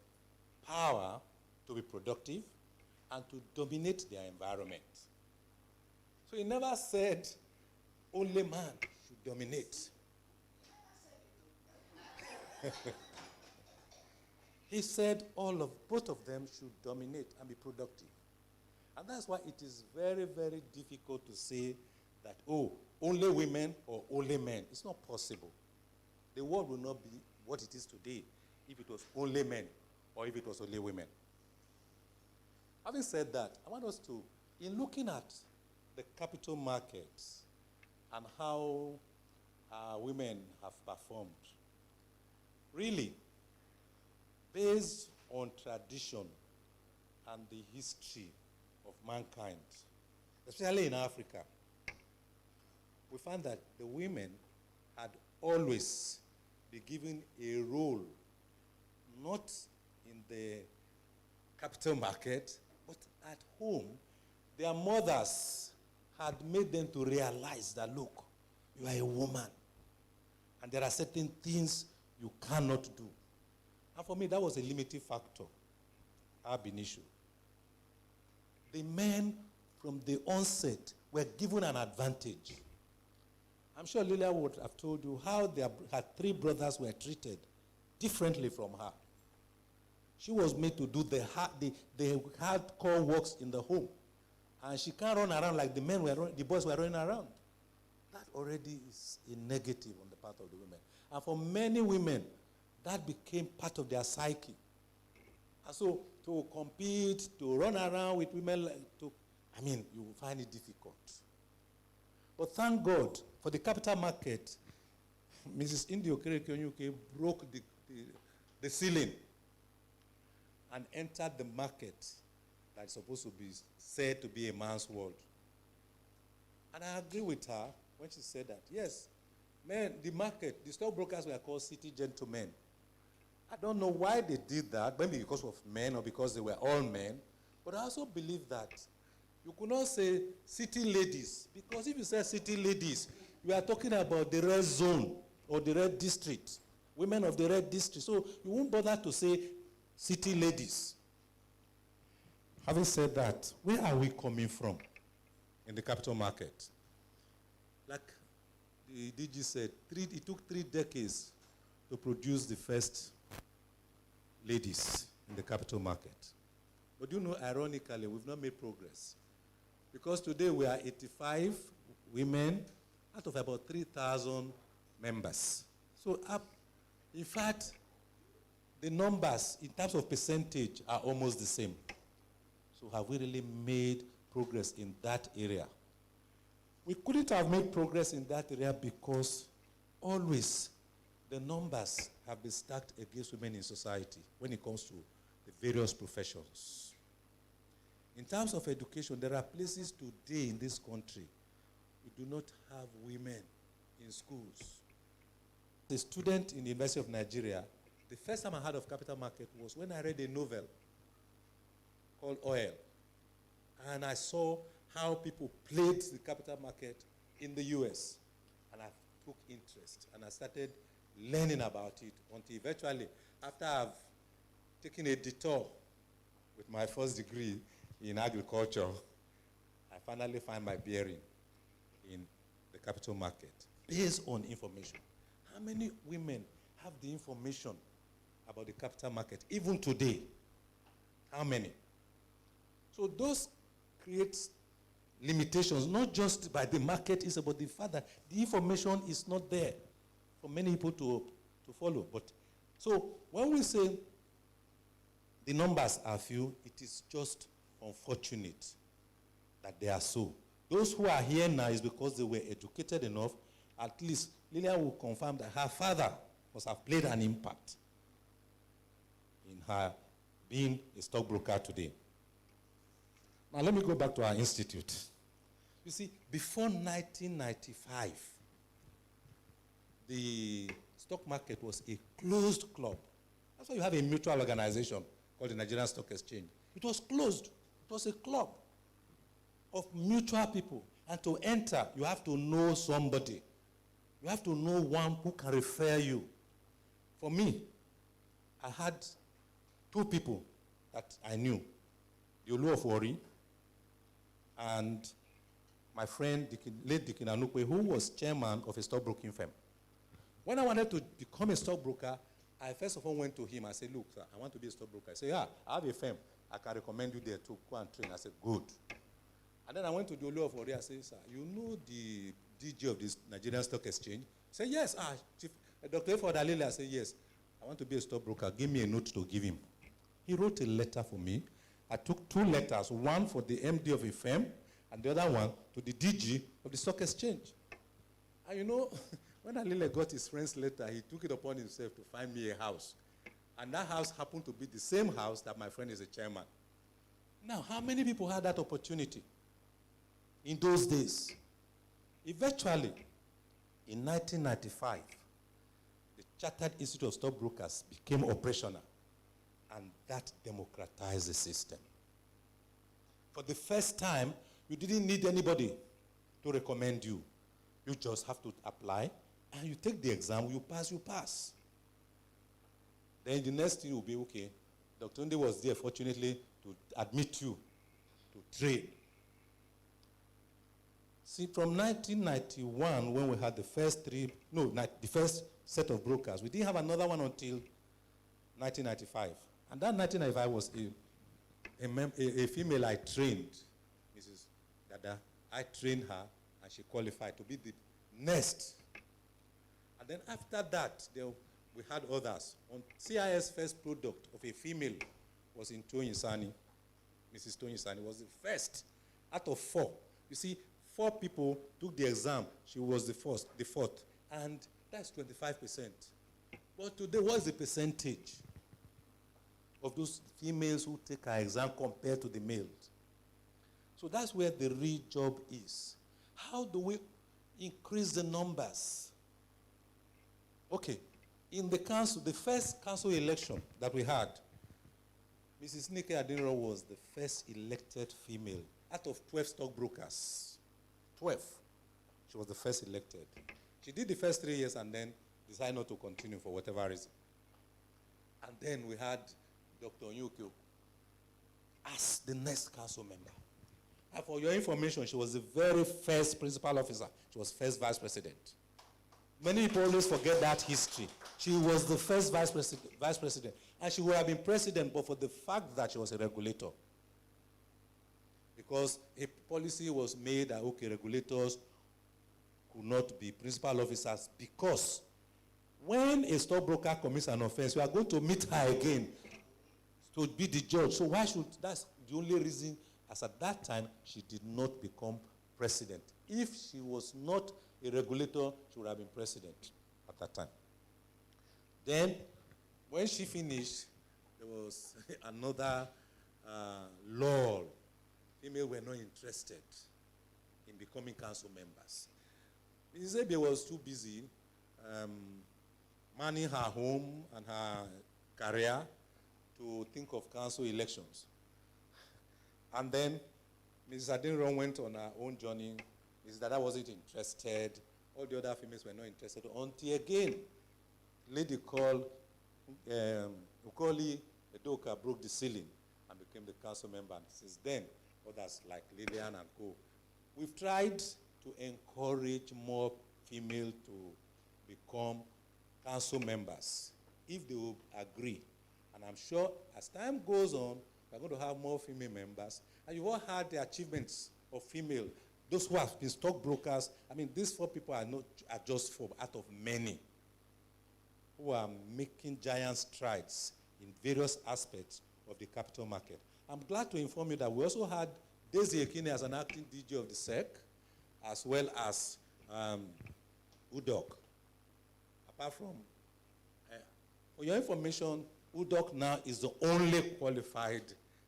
power to be productive and to dominate their environment. So he never said only man should dominate. He said both of them should dominate and be productive. And that's why it is very, very difficult to say that, only women or only men. It's not possible. The world will not be what it is today if it was only men or if it was only women. Having said that, I want us to, in looking at the capital markets and how women have performed, really, based on tradition and the history of mankind, especially in Africa, we find that the women had always been given a role, not in the capital market, but at home. Their mothers had made them to realize that, look, you are a woman, and there are certain things you cannot do. And for me, that was a limiting factor, ab initio. The men from the onset were given an advantage. I'm sure Lilia would have told you how her three brothers were treated differently from her. She was made to do the hardcore works in the home. And she can't run around like the boys were running around. That already is a negative on the part of the women. And for many women, that became part of their psyche. And so to compete, to run around with women, you will find it difficult. But thank God for the capital market, Mrs. Indio Kerekeonyuke broke the ceiling and entered the market that is supposed to be said to be a man's world. And I agree with her when she said that, yes, men, the market, the stockbrokers were called city gentlemen. I don't know why they did that, maybe because of men or because they were all men, but I also believe that you could not say city ladies, because if you say city ladies, you are talking about the red zone or the red district, women of the red district. So you won't bother to say city ladies. Having said that, where are we coming from in the capital market? Like the DG said, it took 3 decades to produce the first ladies in the capital market. But you know, ironically, we've not made progress. Because today we are 85 women out of about 3,000 members. So in fact, the numbers in terms of percentage are almost the same. So have we really made progress in that area? We couldn't have made progress in that area because always the numbers have been stacked against women in society when it comes to the various professions. In terms of education, there are places today in this country we do not have women in schools. As a student in the University of Nigeria, the first time I heard of capital market was when I read a novel called Oil. And I saw how people played the capital market in the US. And I took interest. And I started learning about it until eventually, after I've taken a detour with my first degree in agriculture, I finally find my bearing in the capital market based on information. How many women have the information about the capital market, even today? How many? So those create limitations, not just by the market, it's about the fact that the information is not there for many people to follow. But so when we say the numbers are few, it is just unfortunate that they are so. Those who are here now is because they were educated enough. At least Lillian will confirm that her father must have played an impact in her being a stockbroker today. Now let me go back to our institute. You see, before 1995, the stock market was a closed club. That's why you have a mutual organization called the Nigerian Stock Exchange. It was closed. It was a club of mutual people. And to enter, you have to know somebody. You have to know one who can refer you. For me, I had 2 people that I knew. The Olu of Wari and my friend, late Dikin Anukwe, who was chairman of a stockbroking firm. When I wanted to become a stockbroker, I first of all went to him and said, look, sir, I want to be a stockbroker. He said, yeah, I have a firm. I can recommend you there to go and train. I said, good. And then I went to the Olu of Wari. I said, sir, you know the DG of this Nigerian Stock Exchange? He said, yes. Chief, Dr. Efod Alele. I said, yes. I want to be a stockbroker. Give me a note to give him. He wrote a letter for me. I took 2 letters, one for the MD of a firm and the other one to the DG of the stock exchange. And you know, when Alele got his friend's letter, he took it upon himself to find me a house. And that house happened to be the same house that my friend is a chairman. Now, how many people had that opportunity in those days? Eventually, in 1995, the Chartered Institute of Stockbrokers became operational. And that democratized the system. For the first time, you didn't need anybody to recommend you. You just have to apply, and you take the exam, you pass. Then the next thing will be, okay, Dr. Nde was there, fortunately, to admit you to trade. See, from 1991, when we had the first the first set of brokers, we didn't have another one until 1995. And that 1995 was a female I trained, Mrs. Dada. I trained her, and she qualified to be the next. And then after that, we had others. On CIS first product of a female was in Tony Sani. Mrs. Tony Sani was the first out of 4. You see, 4 people took the exam. She was the fourth. And that's 25%. But today, what is the percentage of those females who take our exam compared to the males? So that's where the real job is. How do we increase the numbers? Okay, in the council, the first council election that we had, Mrs. Nike Adinro was the first elected female out of 12 stockbrokers. 12. She was the first elected. She did the first 3 years and then decided not to continue for whatever reason. And then we had Dr. Onyukio as the next council member. And for your information, she was the very first principal officer. She was first vice president. Many people always forget that history. She was the first vice president. And she would have been president, but for the fact that she was a regulator. Because a policy was made that, okay, regulators could not be principal officers, because when a stockbroker commits an offense, we are going to meet her again to be the judge. So why should, that's the only reason, as at that time, she did not become president. If she was not a regulator, she would have been president at that time. Then, when she finished, there was another law. Females were not interested in becoming council members. Mrs. Ebe was too busy manning her home and her career to think of council elections. And then Mrs. Adinron went on her own journey. Mrs. Dada wasn't interested. All the other females were not interested. Until again, lady called Ukoli Edoka broke the ceiling and became the council member. And since then, others like Lillian and co. We've tried to encourage more females to become council members, if they will agree. And I'm sure as time goes on, we're going to have more female members. And you've all heard the achievements of female. Those who have been stockbrokers, I mean, these 4 people are just 4 out of many who are making giant strides in various aspects of the capital market. I'm glad to inform you that we also had Daisy Ekine as an acting DG of the SEC, as well as UDOC. Apart from, for your information, UDOC now is the only qualified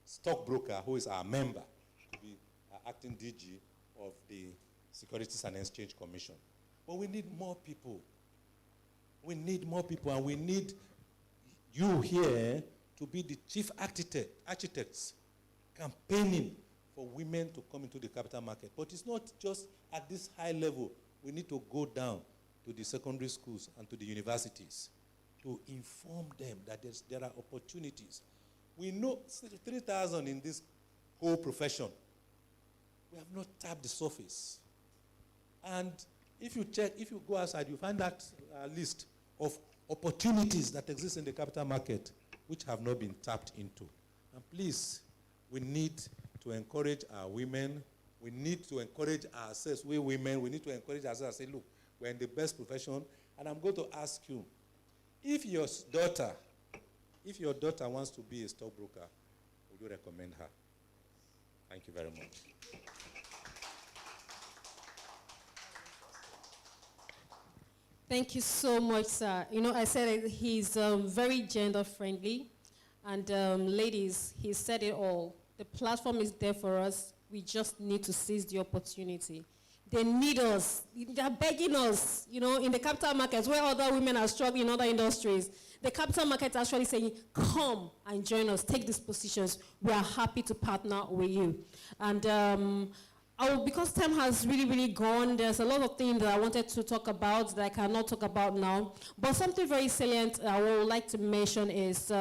stockbroker who is our member to be acting DG of the Securities and Exchange Commission. But we need more people. We need more people, and we need you here to be the chief architects campaigning for women to come into the capital market. But it's not just at this high level. We need to go down to the secondary schools and to the universities to inform them that there are opportunities. We know 3,000 in this whole profession. We have not tapped the surface. And if you go outside, you find that list of opportunities that exist in the capital market which have not been tapped into. And please, we need to encourage our women. We need to encourage ourselves. We women, we need to encourage ourselves and say, look, we're in the best profession. And I'm going to ask you, if your daughter wants to be a stockbroker, would you recommend her? Thank you very much. Thank you so much, sir. You know, I said he's very gender-friendly. And ladies, he said it all. The platform is there for us. We just need to seize the opportunity. They need us. They're begging us, you know, in the capital markets where other women are struggling in other industries. The capital market is actually saying, come and join us, take these positions. We are happy to partner with you. And because time has really, really gone, there's a lot of things that I wanted to talk about that I cannot talk about now. But something very salient I would like to mention is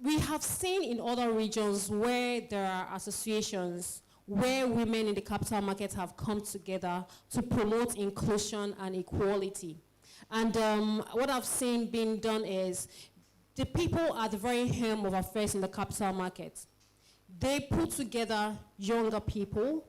we have seen in other regions where there are associations where women in the capital market have come together to promote inclusion and equality. And what I've seen being done is the people at the very helm of affairs in the capital market, they put together younger people,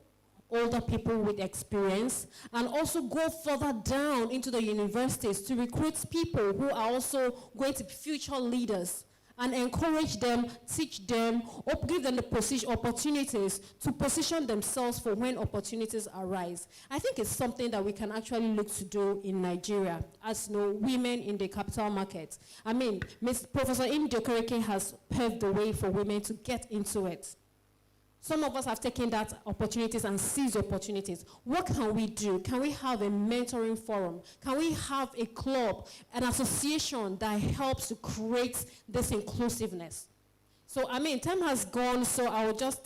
older people with experience, and also go further down into the universities to recruit people who are also going to be future leaders, and encourage them, teach them, or give them the opportunities to position themselves for when opportunities arise. I think it's something that we can actually look to do in Nigeria as women in the capital market. I mean, Professor Imdokereke has paved the way for women to get into it. Some of us have taken that opportunities and seized opportunities. What can we do? Can we have a mentoring forum? Can we have a club, an association that helps to create this inclusiveness? So, I mean, time has gone, so I will just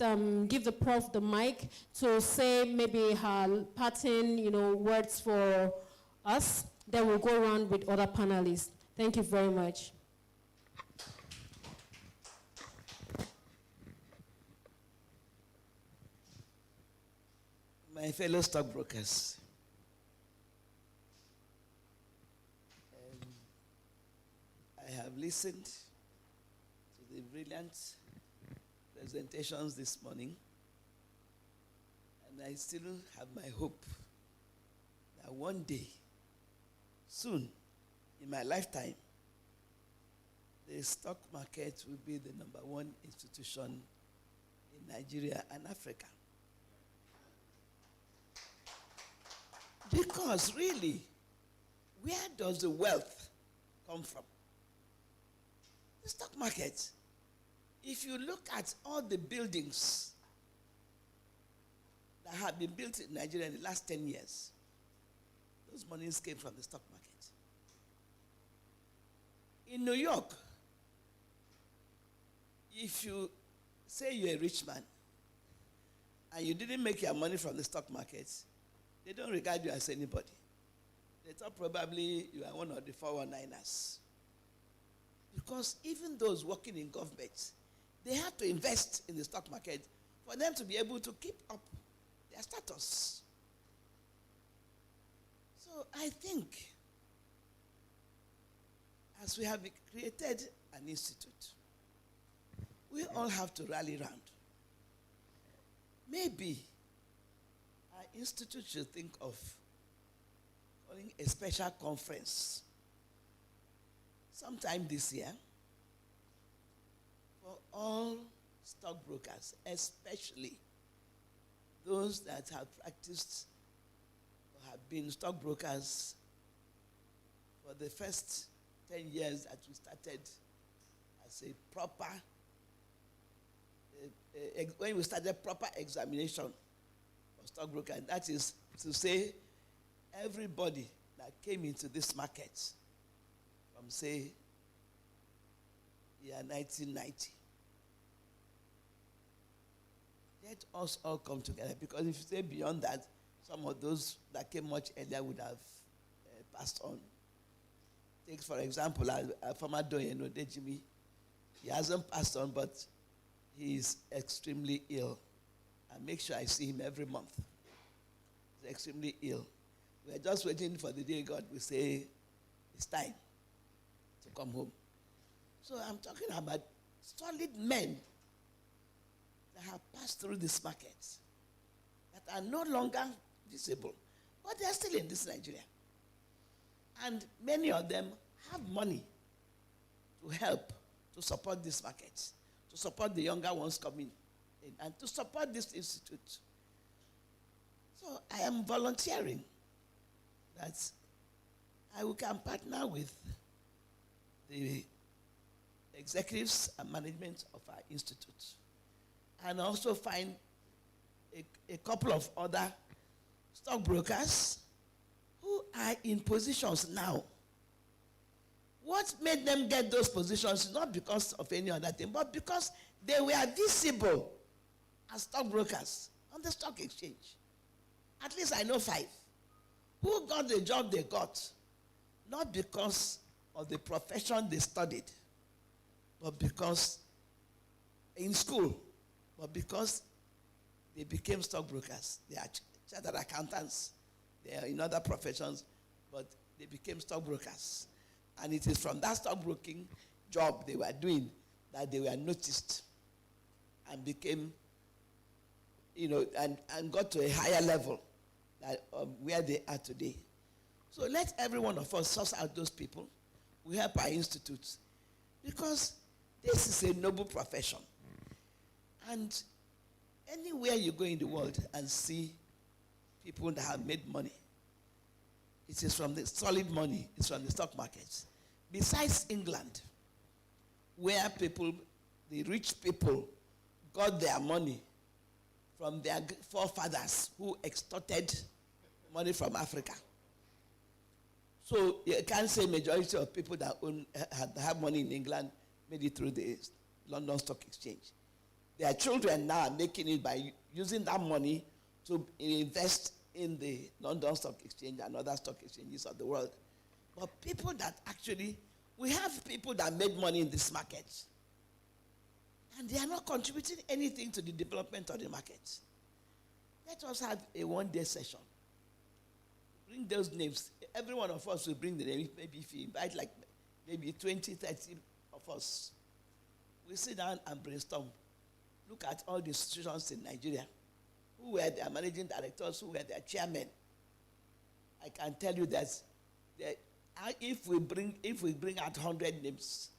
give the prof the mic to say maybe her parting, words for us. Then we'll go around with other panelists. Thank you very much. My fellow stockbrokers, I have listened to the brilliant presentations this morning, and I still have my hope that one day, soon, in my lifetime, the stock market will be the #1 institution in Nigeria and Africa. Because really, where does the wealth come from? The stock market. If you look at all the buildings that have been built in Nigeria in the last 10 years, those monies came from the stock market. In New York, if you say you're a rich man and you didn't make your money from the stock market, they don't regard you as anybody. They thought probably you are one of the 419ers. Because even those working in government, they have to invest in the stock market for them to be able to keep up their status. So I think, as we have created an institute, we all have to rally around. Maybe our institute should think of calling a special conference sometime this year for all stockbrokers, especially those that have practiced or have been stockbrokers for the first 10 years that we started as a proper, when we started proper examination for stockbroker, and that is to say everybody that came into this market from, say, year 1990. Let us all come together, because if you say beyond that, some of those that came much earlier would have passed on. Take, for example, our former Doyen Odejimi. He hasn't passed on, but he is extremely ill. I make sure I see him every month. He's extremely ill. We're just waiting for the day God will say, it's time to come home. So I'm talking about solid men that have passed through this market, that are no longer visible, but they're still in this Nigeria. And many of them have money to help to support this market, to support the younger ones coming in, and to support this institute. So I am volunteering that I can partner with the executives and management of our institute, and also find a couple of other stockbrokers who are in positions now. What made them get those positions, not because of any other thing, but because they were visible as stockbrokers on the stock exchange. At least I know 5 who got the job they got, not because of the profession they studied, but because in school, but because they became stockbrokers. They are chartered accountants. They are in other professions, but they became stockbrokers. And it is from that stockbroking job they were doing that they were noticed and became, and got to a higher level that, where they are today. So let every one of us source out those people. We help our institutes because this is a noble profession. And anywhere you go in the world and see people that have made money, it is from the solid money, it's from the stock markets. Besides England, where people, the rich people, got their money from their forefathers who extorted money from Africa. So you can't say majority of people that have money in England made it through the London Stock Exchange. Their children now are making it by using that money to invest in the London Stock Exchange and other stock exchanges of the world. But people that actually, we have people that made money in this market, and they are not contributing anything to the development of the market. Let us have a one-day session. Bring those names. Every one of us will bring the names. Maybe if you invite like maybe 20, 30 of us, we sit down and brainstorm. Look at all the institutions in Nigeria. Who were their managing directors? Who were their chairmen? I can tell you that if we bring out 100 names,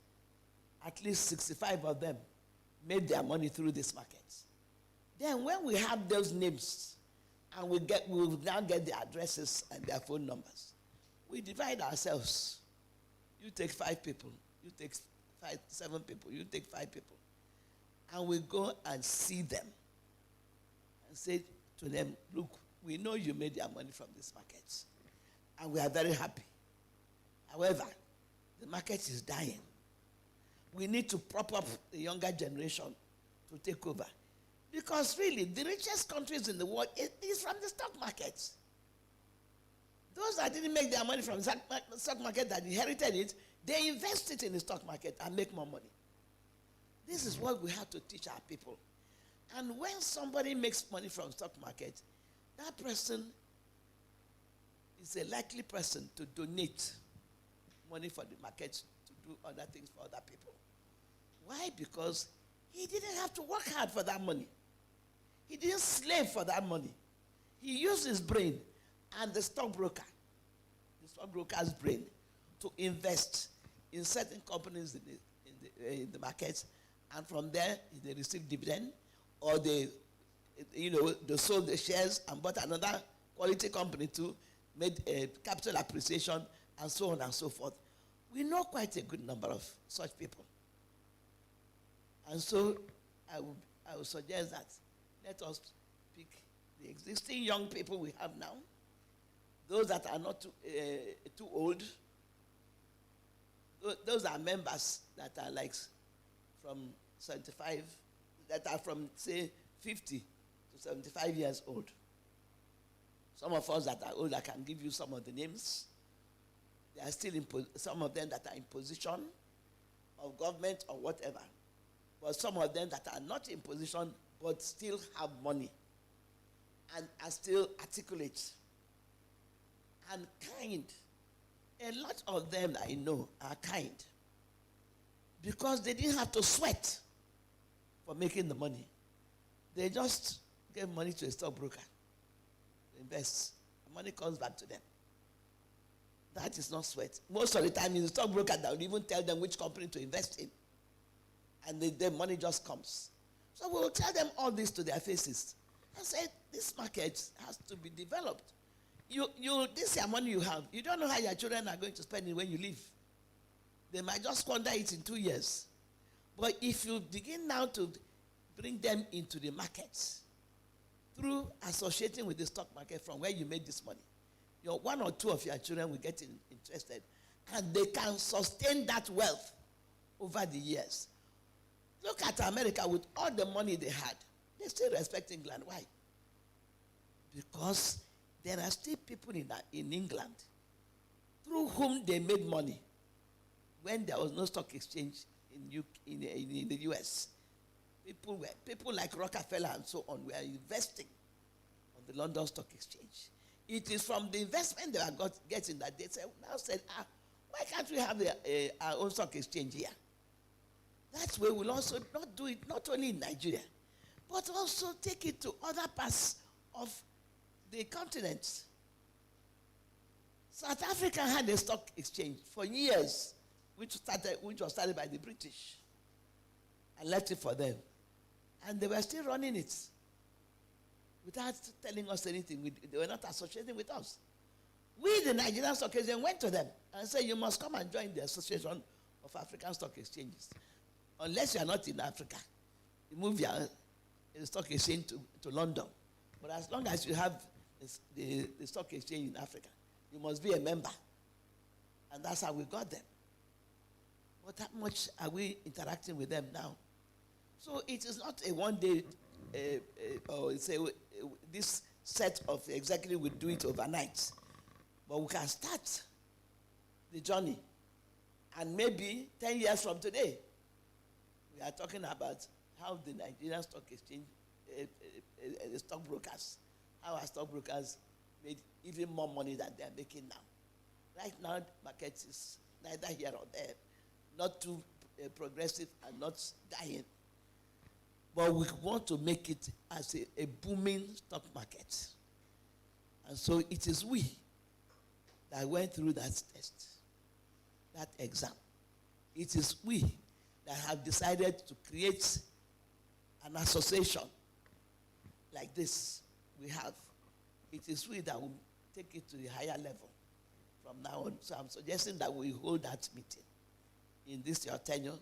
at least 65 of them made their money through this market. Then when we have those names, and we will now get their addresses and their phone numbers, we divide ourselves. You take 5 people, you take 7 people, you take 5 people. And we go and see them and say to them, look, we know you made your money from this market, and we are very happy. However, the market is dying. We need to prop up the younger generation to take over. Because really, the richest countries in the world is from the stock markets. Those that didn't make their money from the stock market, that inherited it, they invest it in the stock market and make more money. This is what we have to teach our people. And when somebody makes money from the stock market, that person is a likely person to donate money for the market to do other things for other people. Why? Because he didn't have to work hard for that money. He didn't slave for that money. He used his brain and the stockbroker's brain to invest in certain companies in the market, and from there they receive dividend, or they sold the shares and bought another quality company too, made a capital appreciation, and so on and so forth. We know quite a good number of such people. And so I would suggest that let us pick the existing young people we have now, those that are not too old. Those are members that are like from 75, that are from, say, 50 to 75 years old. Some of us that are old, I can give you some of the names. They are still some of them that are in position of government or whatever. But some of them that are not in position but still have money and are still articulate and kind. A lot of them I know are kind because they didn't have to sweat for making the money. They just gave money to a stockbroker, invest. The money comes back to them. That is not sweat. Most of the time, it's the stockbroker that will even tell them which company to invest in. And the money just comes. So we will tell them all this to their faces and say, this market has to be developed. This is your money you have. You don't know how your children are going to spend it when you leave. They might just squander it in 2 years. But if you begin now to bring them into the markets through associating with the stock market from where you made this money, one or two of your children will get interested, and they can sustain that wealth over the years. Look at America with all the money they had. They still respect England. Why? Because there are still people in England through whom they made money when there was no stock exchange in the US. People like Rockefeller and so on were investing on the London Stock Exchange. It is from the investment they are getting that they said, why can't we have our own stock exchange here? That way we'll also not do it not only in Nigeria, but also take it to other parts of the continent. South Africa had a stock exchange for years, which was started by the British and left it for them. And they were still running it without telling us anything. They were not associating with us. We, the Nigerian Stock Exchange, went to them and said, you must come and join the Association of African Stock Exchanges. Unless you are not in Africa, you move your stock exchange to London. But as long as you have the stock exchange in Africa, you must be a member. And that's how we got them. But how much are we interacting with them now? So it is not a one-day, or say this set of executive will do it overnight. But we can start the journey. And maybe 10 years from today, we are talking about how the Nigerian Stock Exchange, the stockbrokers, how our stockbrokers made even more money than they are making now. Right now, the market is neither here or there, not too progressive and not dying. But we want to make it as a booming stock market. And so it is we that went through that test, that exam. It is we that have decided to create an association like this we have. It is we that will take it to the higher level from now on. So I'm suggesting that we hold that meeting in this your tenure,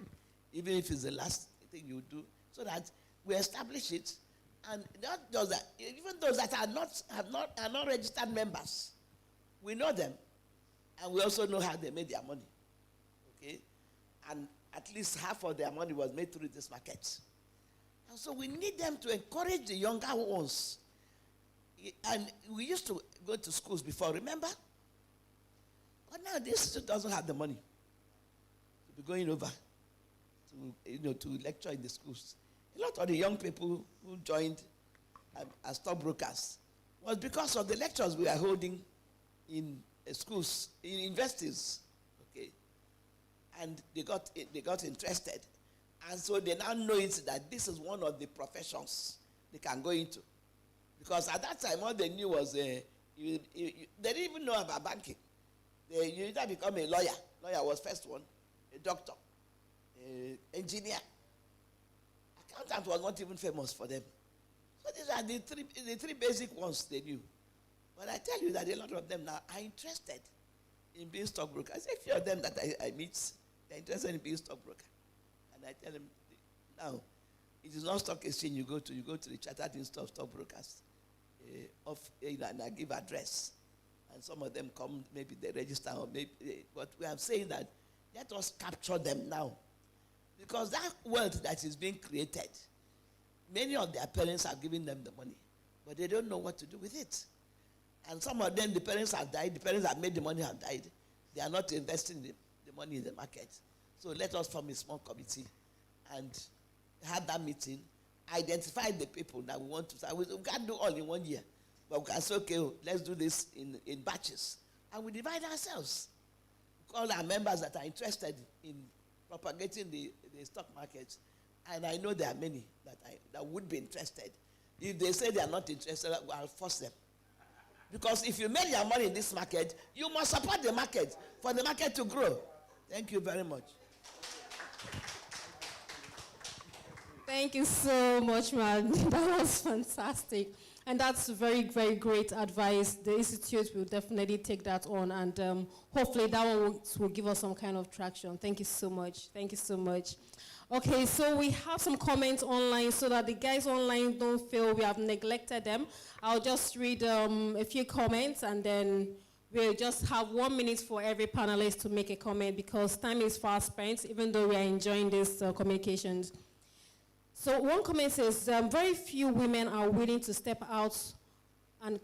even if it's the last thing you do, so that we establish it, and not just that, even those that are not registered members, we know them, and we also know how they made their money. Okay, and at least half of their money was made through this market. And so we need them to encourage the younger ones. And we used to go to schools before, remember? But now this institute doesn't have the money to be going over to lecture in the schools. A lot of the young people who joined as stockbrokers was because of the lectures we are holding in schools, in universities. Okay, and they got interested, and so they now know it that this is one of the professions they can go into. Because at that time, all they knew was they didn't even know about banking. You either become a lawyer. Lawyer was first one, a doctor, an engineer. Accountant was not even famous for them. So these are the three basic ones they knew. But I tell you that a lot of them now are interested in being stockbrokers. A few of them that I meet, they're interested in being stockbroker. And I tell them, now, it is not stock exchange you go to the Chartered Institute of Stockbrokers. And I give address. And some of them come, maybe they register, or maybe, but we are saying that let us capture them now. Because that wealth that is being created, many of their parents are giving them the money, but they don't know what to do with it. And some of them, the parents have died, the parents that made the money have died. They are not investing the money in the market. So let us form a small committee and have that meeting, identify the people that we want to start. We can't do all in 1 year, but we can say, okay, let's do this in batches. And we divide ourselves. Call our members that are interested in propagating the stock market, and I know there are many that would be interested. If they say they are not interested, I'll force them. Because if you make your money in this market, you must support the market for the market to grow. Thank you very much. Thank you so much, man. That was fantastic. And that's very, very great advice. The Institute will definitely take that on, and hopefully that one will give us some kind of traction. Thank you so much. Thank you so much. Okay, so we have some comments online so that the guys online don't feel we have neglected them. I'll just read a few comments, and then we'll just have 1 minute for every panelist to make a comment, because time is fast spent, even though we are enjoying these communications. So one comment says, very few women are willing to step out and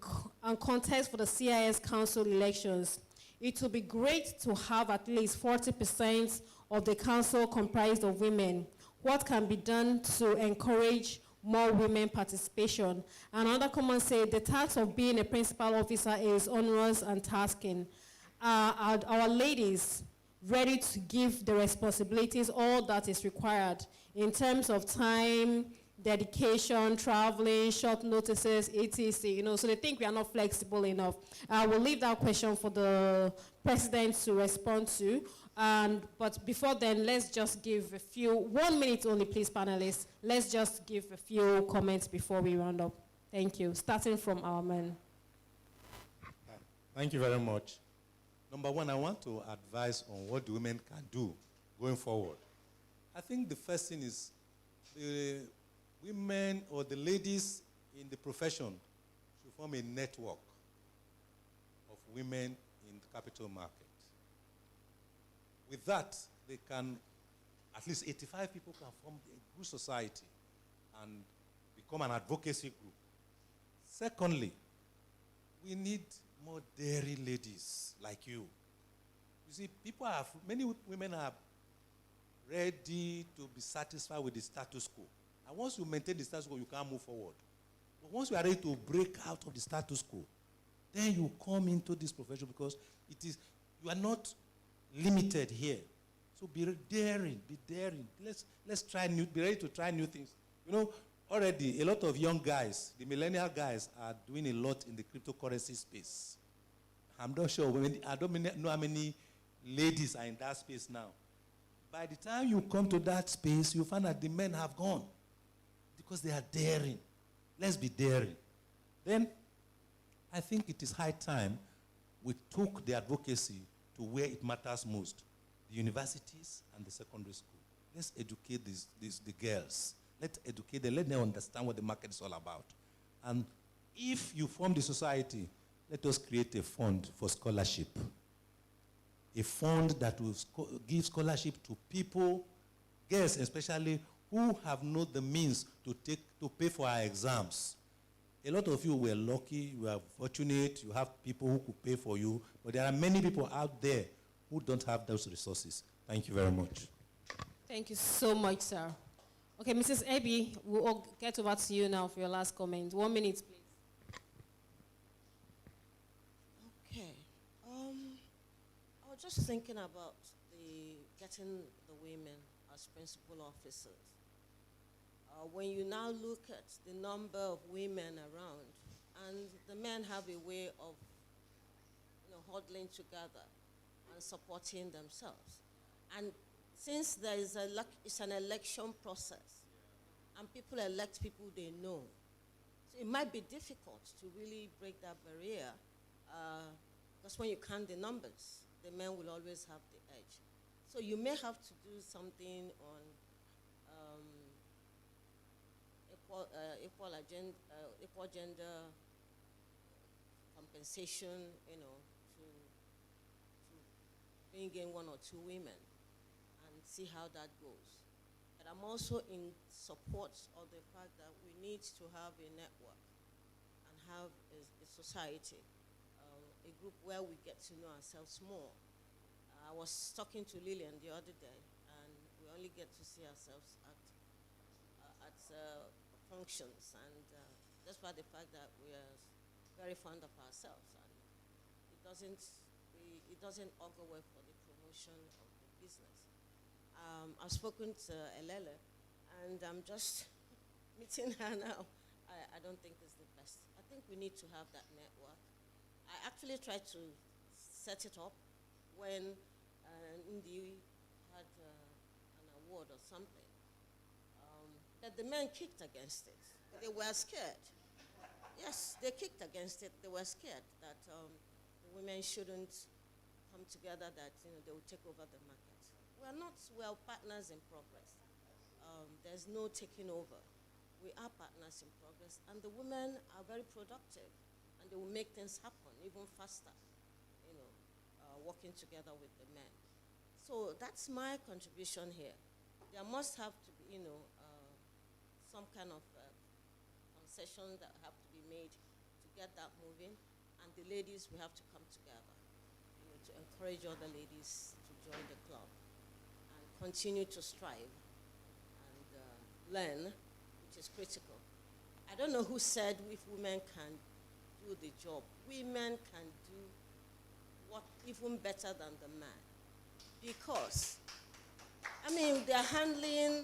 contest for the CIS Council elections. It would be great to have at least 40% of the council comprised of women. what can be done to encourage more women participation? Another comment said, the task of being a principal officer is onerous and tasking. Are our ladies ready to give the responsibilities all that is required in terms of time, dedication, traveling, short notices, etc. So they think we are not flexible enough. I will leave that question for the president to respond to. But before then, let's just give 1 minute only, please, panelists. Let's just give a few comments before we round up. Thank you. Starting from our men. Thank you very much. Number one, I want to advise on what the women can do going forward. I think the first thing is the women or the ladies in the profession should form a network of women in the capital market. With that, they can, at least 85 people can form a good society and become an advocacy group. Secondly, we need more daring ladies like you. You see, many women are ready to be satisfied with the status quo. And once you maintain the status quo, you can't move forward. But once you are ready to break out of the status quo, then you come into this profession because you are not limited here. So be daring, be daring. Let's be ready to try new things. Already a lot of young guys, the millennial guys, are doing a lot in the cryptocurrency space. I'm not sure, I don't know how many ladies are in that space now. By the time you come to that space, you find that the men have gone because they are daring. Let's be daring. Then, I think it is high time we took the advocacy to where it matters most, the universities and the secondary school. Let's educate the girls. Let's educate them. Let them understand what the market is all about. And if you form the society, let us create a fund for scholarship. A fund that will give scholarship to people, girls especially, who have not the means to pay for our exams. A lot of you were lucky, you are fortunate, you have people who could pay for you, but there are many people out there who don't have those resources. Thank you very much. Thank you so much, sir. Okay, Mrs. Ebi, we'll all get over to you now for your last comment. 1 minute, please. Okay. I was just thinking about getting the women as principal officers. When you now look at the number of women around, and the men have a way of huddling together and supporting themselves. And since it's an election process, and people elect people they know, so it might be difficult to really break that barrier, because when you count the numbers, the men will always have the edge. So you may have to do something on equal gender compensation, to bring in 1 or 2 women and see how that goes. But I'm also in support of the fact that we need to have a network and have a society, a group where we get to know ourselves more. I was talking to Lillian the other day, and we only get to see ourselves at functions, and that's why the fact that we are very fond of ourselves, and it doesn't augur well for the promotion of the business. I've spoken to Elele, and I'm just meeting her now. I don't think it's the best. I think we need to have that network. I actually tried to set it up when Ndi had an award or something. That the men kicked against it. They were scared. Yes, they kicked against it. They were scared that the women shouldn't come together, that they would take over the market. We are partners in progress. There's no taking over. We are partners in progress, and the women are very productive, and they will make things happen even faster, working together with the men. So that's my contribution here. There must have to be, some kind of concessions that have to be made to get that moving, and the ladies, we have to come together, to encourage other ladies to join the club and continue to strive and learn, which is critical. I don't know who said if women can do the job. Women can do what even better than the man. Because, I mean, they're handling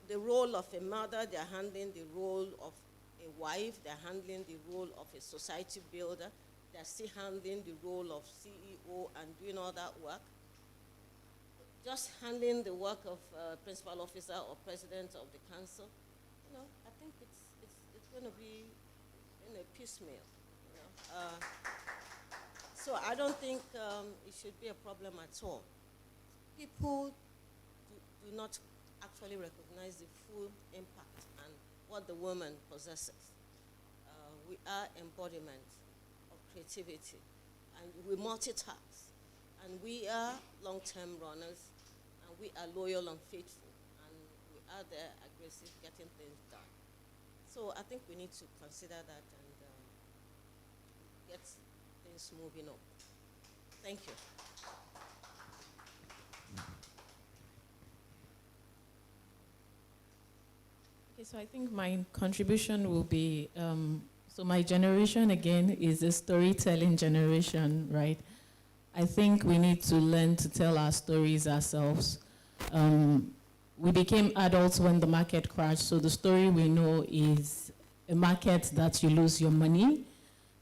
the role of a mother, they're handling the role of a wife, they're handling the role of a society builder, they're still handling the role of CEO and doing all that work. Just handling the work of principal officer or president of the council, you know, I think it's going to be in a piecemeal, you know. So I don't think it should be a problem at all. People do not actually recognize the full impact and what the woman possesses. We are embodiment of creativity, and we multitask, and we are long-term runners, and we are loyal and faithful, and we are there aggressive, getting things done. So I think we need to consider that and get things moving up. Thank you. Okay, so I think my contribution will be, so my generation again is a storytelling generation, right? I think we need to learn to tell our stories ourselves. We became adults when the market crashed, so the story we know is a market that you lose your money.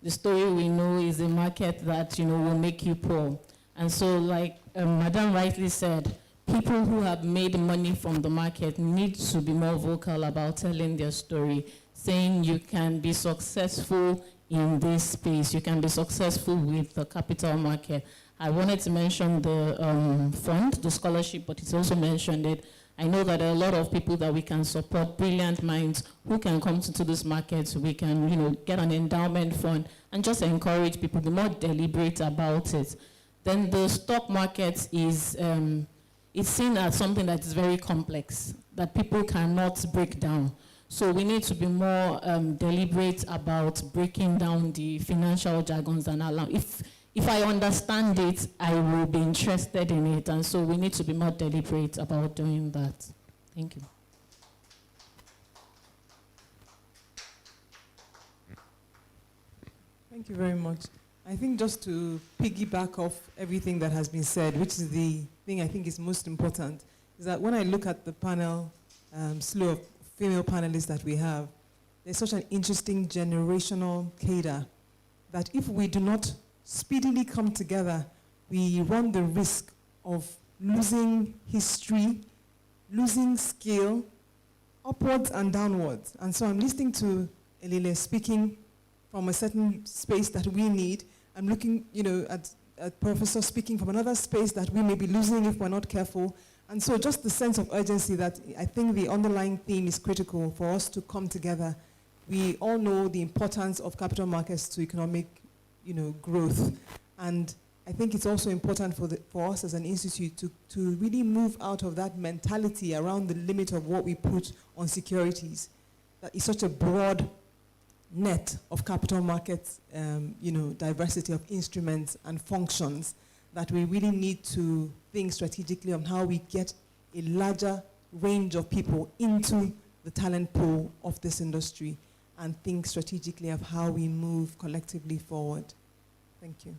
The story we know is a market that, you know, will make you poor. And so, like Madam rightly said, people who have made money from the market need to be more vocal about telling their story, saying you can be successful in this space, you can be successful with the capital market. I wanted to mention the fund, the scholarship, but it's also mentioned it. I know that there are a lot of people that we can support, brilliant minds who can come to this market so we can, you know, get an endowment fund and just encourage people to be more deliberate about it. Then the stock market is, it's seen as something that is very complex, that people cannot break down. So we need to be more deliberate about breaking down the financial jargons and allow. If I understand it, I will be interested in it. And so we need to be more deliberate about doing that. Thank you. Thank you very much. I think just to piggyback off everything that has been said, which is the thing I think is most important, is that when I look at the panel, slew of female panelists that we have, there's such an interesting generational cadre that if we do not speedily come together, we run the risk of losing history, losing skill, upwards and downwards. And so I'm listening to Elile speaking from a certain space that we need. I'm looking, you know, at Professor speaking from another space that we may be losing if we're not careful. And so just the sense of urgency that I think the underlying theme is critical for us to come together. We all know the importance of capital markets to economic, you know, growth. And I think it's also important for us as an institute to really move out of that mentality around the limit of what we put on securities. That is such a broad net of capital markets, you know, diversity of instruments and functions, that we really need to think strategically on how we get a larger range of people into the talent pool of this industry and think strategically of how we move collectively forward. Thank you.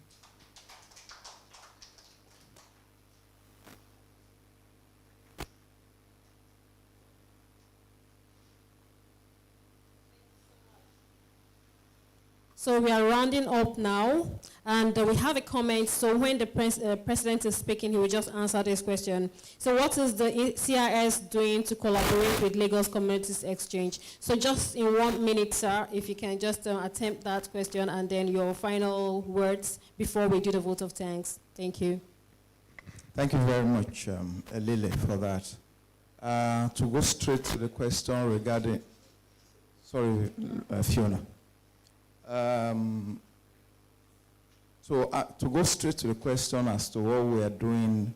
So we are rounding up now, and we have a comment. So when the president is speaking, he will just answer this question. So what is the CRS doing to collaborate with Lagos Communities Exchange? So just in 1 minute, sir, if you can just attempt that question, and then your final words before we do the vote of thanks. Thank you. Thank you very much, Elile, for that. To go straight to the question regarding, sorry, Fiona. To go straight to the question as to what we are doing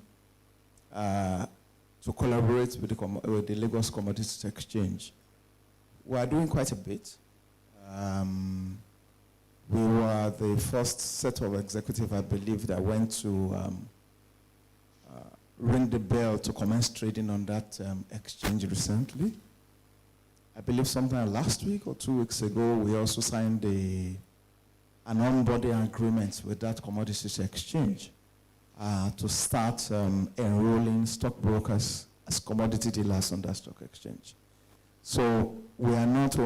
to collaborate with the Lagos Commodities Exchange, we are doing quite a bit. We were the first set of executives, I believe, that went to ring the bell to commence trading on that exchange recently. I believe sometime last week or 2 weeks ago, we also signed an onboarding agreement with that commodities exchange to start enrolling stockbrokers as commodity dealers on that stock exchange. So we are not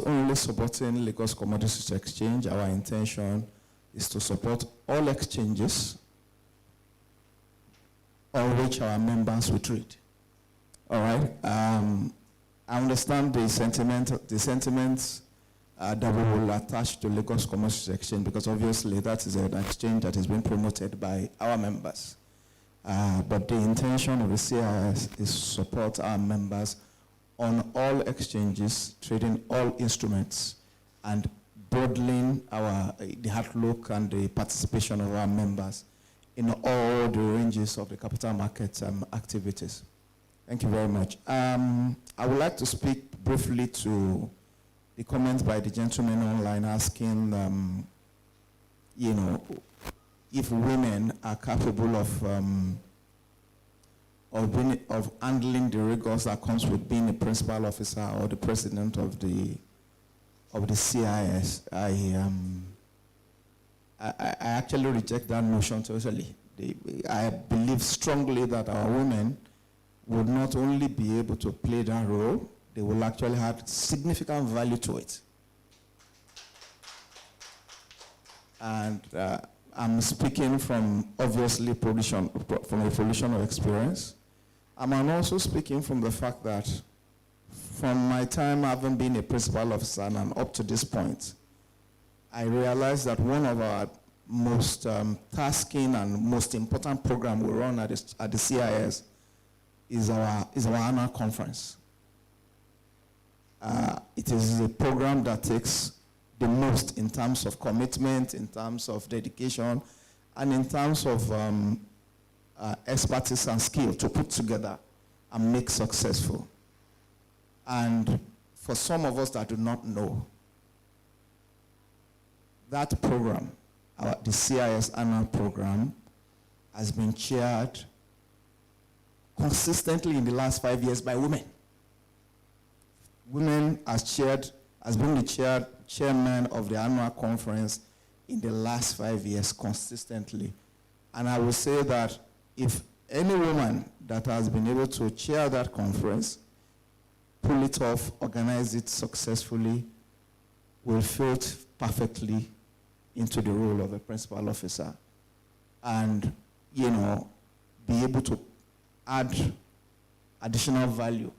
only supporting Lagos Commodities Exchange. Our intention is to support all exchanges on which our members will trade. All right. I understand the sentiments that we will attach to Lagos Commodities Exchange, because obviously that is an exchange that is being promoted by our members. But the intention of the CIS is to support our members on all exchanges, trading all instruments, and broadening the outlook and the participation of our members in all the ranges of the capital market activities. Thank you very much. I would like to speak briefly to the comments by the gentleman online asking, if women are capable of handling the rigors that comes with being a principal officer or the president of the CIS. I actually reject that notion totally. I believe strongly that our women would not only be able to play that role, they will actually add significant value to it. And I'm speaking from obviously from a position of experience. I'm also speaking from the fact that from my time having been a principal officer and up to this point, I realized that one of our most tasking and most important program we run at the CIS is our annual conference. It is a program that takes the most in terms of commitment, in terms of dedication, and in terms of expertise and skill to put together and make successful. And for some of us that do not know, that program, the CIS annual program, has been chaired consistently in the last 5 years by women. Women has been the chairman of the annual conference in the last 5 years consistently. And I will say that if any woman that has been able to chair that conference, pull it off, organize it successfully, will fit perfectly into the role of a principal officer and, be able to add additional value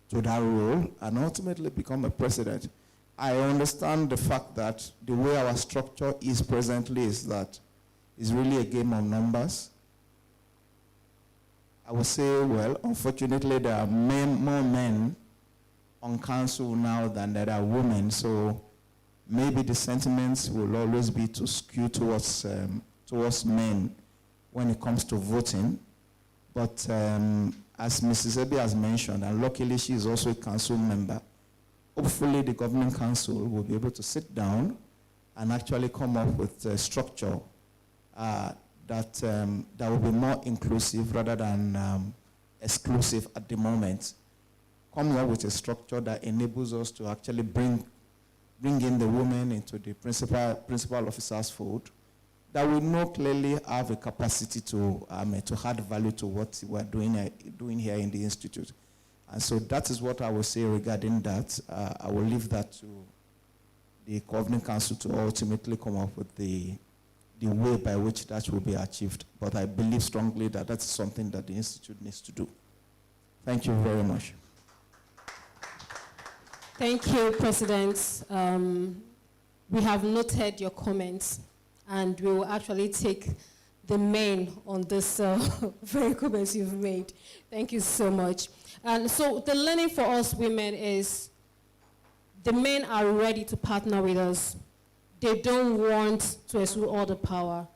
to that role and ultimately become a president. I understand the fact that the way our structure is presently is that it's really a game of numbers. I would say, well, unfortunately, there are more men on council now than there are women, so maybe the sentiments will always be to skew towards men when it comes to voting. But as Mrs. Ebi has mentioned, and luckily she is also a council member, hopefully the governing council will be able to sit down and actually come up with a structure that will be more inclusive rather than exclusive at the moment. Coming up with a structure that enables us to actually bring in the women into the principal officer's fold, that we know clearly have a capacity to add value to what we're doing here in the institute. And so that is what I will say regarding that. I will leave that to the governing council to ultimately come up with the way by which that will be achieved. But I believe strongly that that's something that the institute needs to do. Thank you very much. Thank you, President. We have noted your comments, and we will actually take the main on this very comments you've made. Thank you so much. And so the learning for us women is the men are ready to partner with us. They don't want to assume all the power.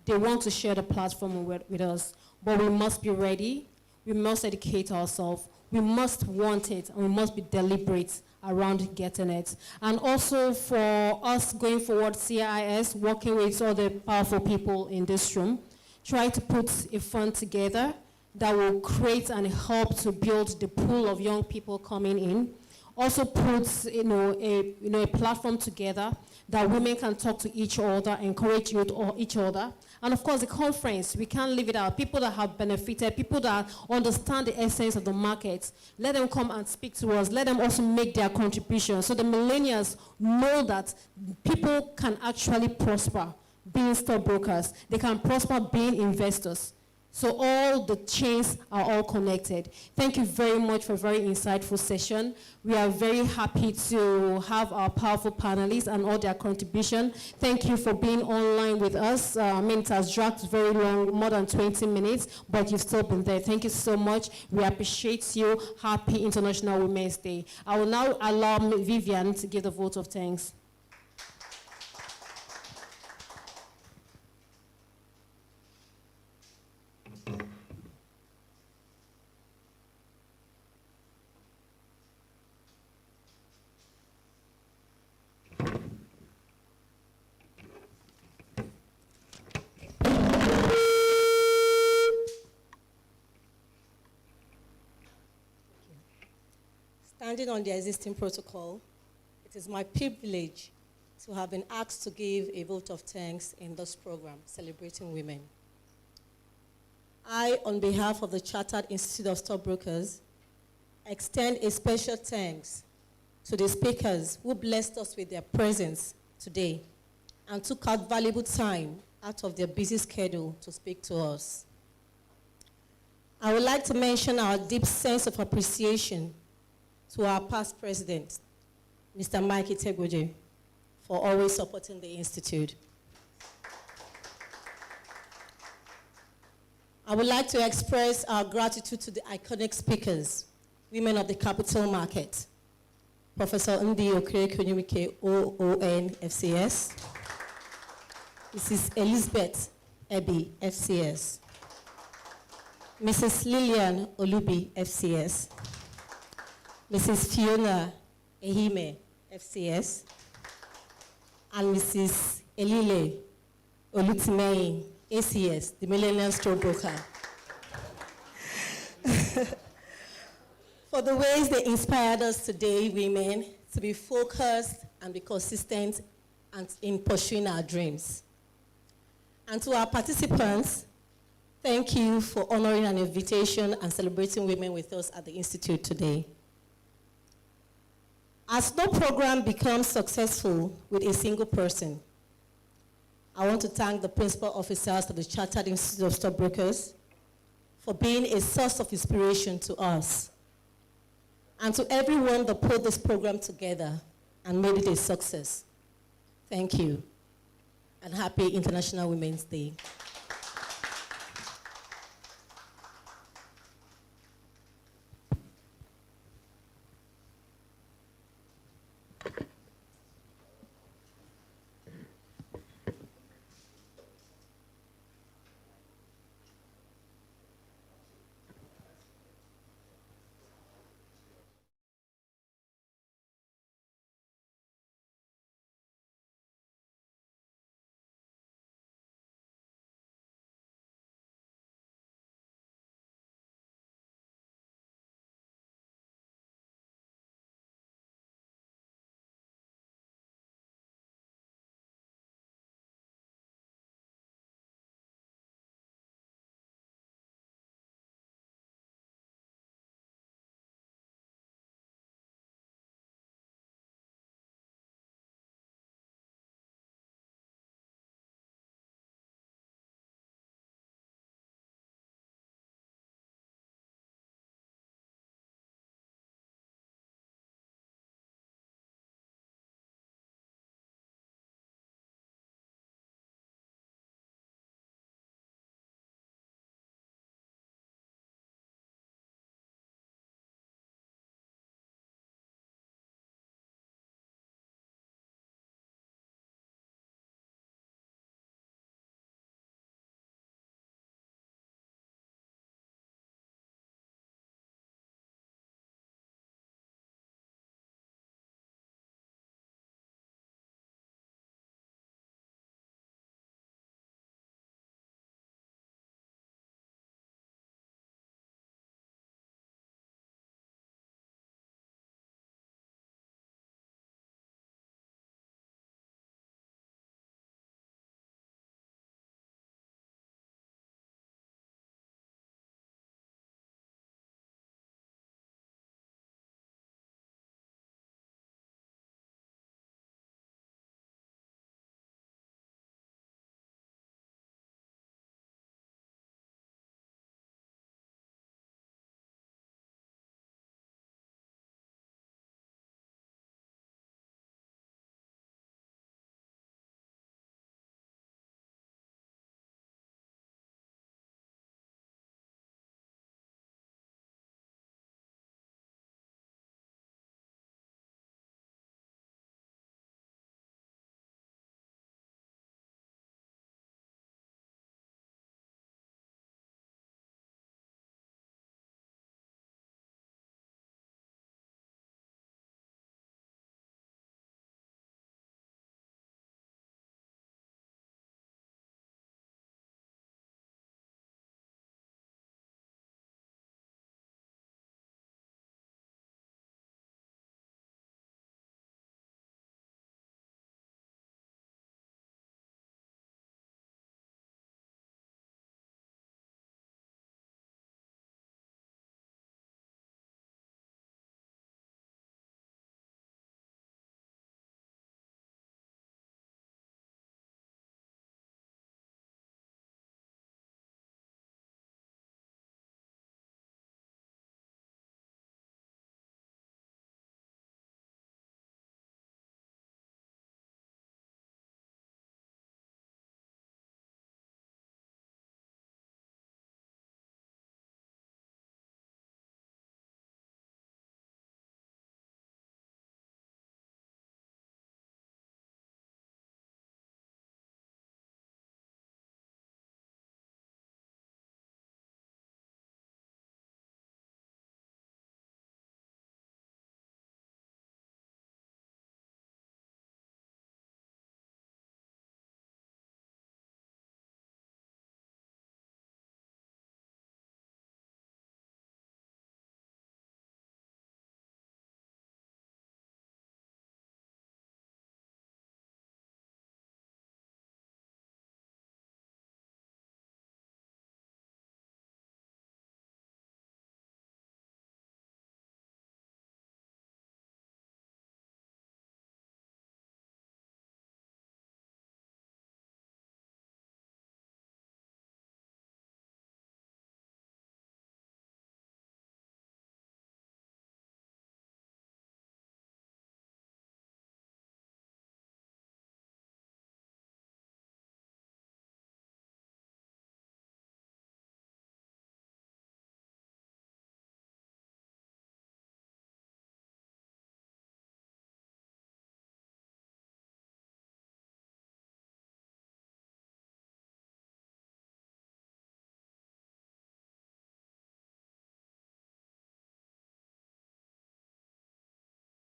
They want to share the platform with us. But we must be ready. We must educate ourselves. We must want it, and we must be deliberate around getting it. And also for us going forward, CIS, working with all the powerful people in this room, try to put a fund together that will create and help to build the pool of young people coming in. Also put a platform together that women can talk to each other, encourage each other. And of course, the conference, we can't leave it out. People that have benefited, people that understand the essence of the market, let them come and speak to us. Let them also make their contribution so the millennials know that people can actually prosper being stockbrokers. They can prosper being investors. So all the chains are all connected. Thank you very much for a very insightful session. We are very happy to have our powerful panelists and all their contribution. Thank you for being online with us. It has dragged very long, more than 20 minutes, but you've still been there. Thank you so much. We appreciate you. Happy International Women's Day. I will now allow Vivian to give the vote of thanks. Standing on the existing protocol, it is my privilege to have been asked to give a vote of thanks in this program, Celebrating Women. I, on behalf of the Chartered Institute of Stockbrokers, extend a special thanks to the speakers who blessed us with their presence today and took out valuable time out of their busy schedule to speak to us. I would like to mention our deep sense of appreciation to our past president, Mr. Mike Itegboje, for always supporting the Institute. I would like to express our gratitude to the iconic speakers, women of the capital market, Professor Ndi Okereke OON FCS, Mrs. Elizabeth Ebi FCS, Mrs. Lillian Olubi FCS, Mrs. Fiona Ehime, FCS, and Mrs. Elile Olutimei, ACS, the Millennial Stockbroker. For the ways they inspired us today, women, to be focused and be consistent and in pursuing our dreams. And to our participants, thank you for honoring an invitation and celebrating women with us at the Institute today. As no program becomes successful with a single person, I want to thank the principal officers of the Chartered Institute of Stockbrokers for being a source of inspiration to us, and to everyone that put this program together and made it a success. Thank you, and happy International Women's Day.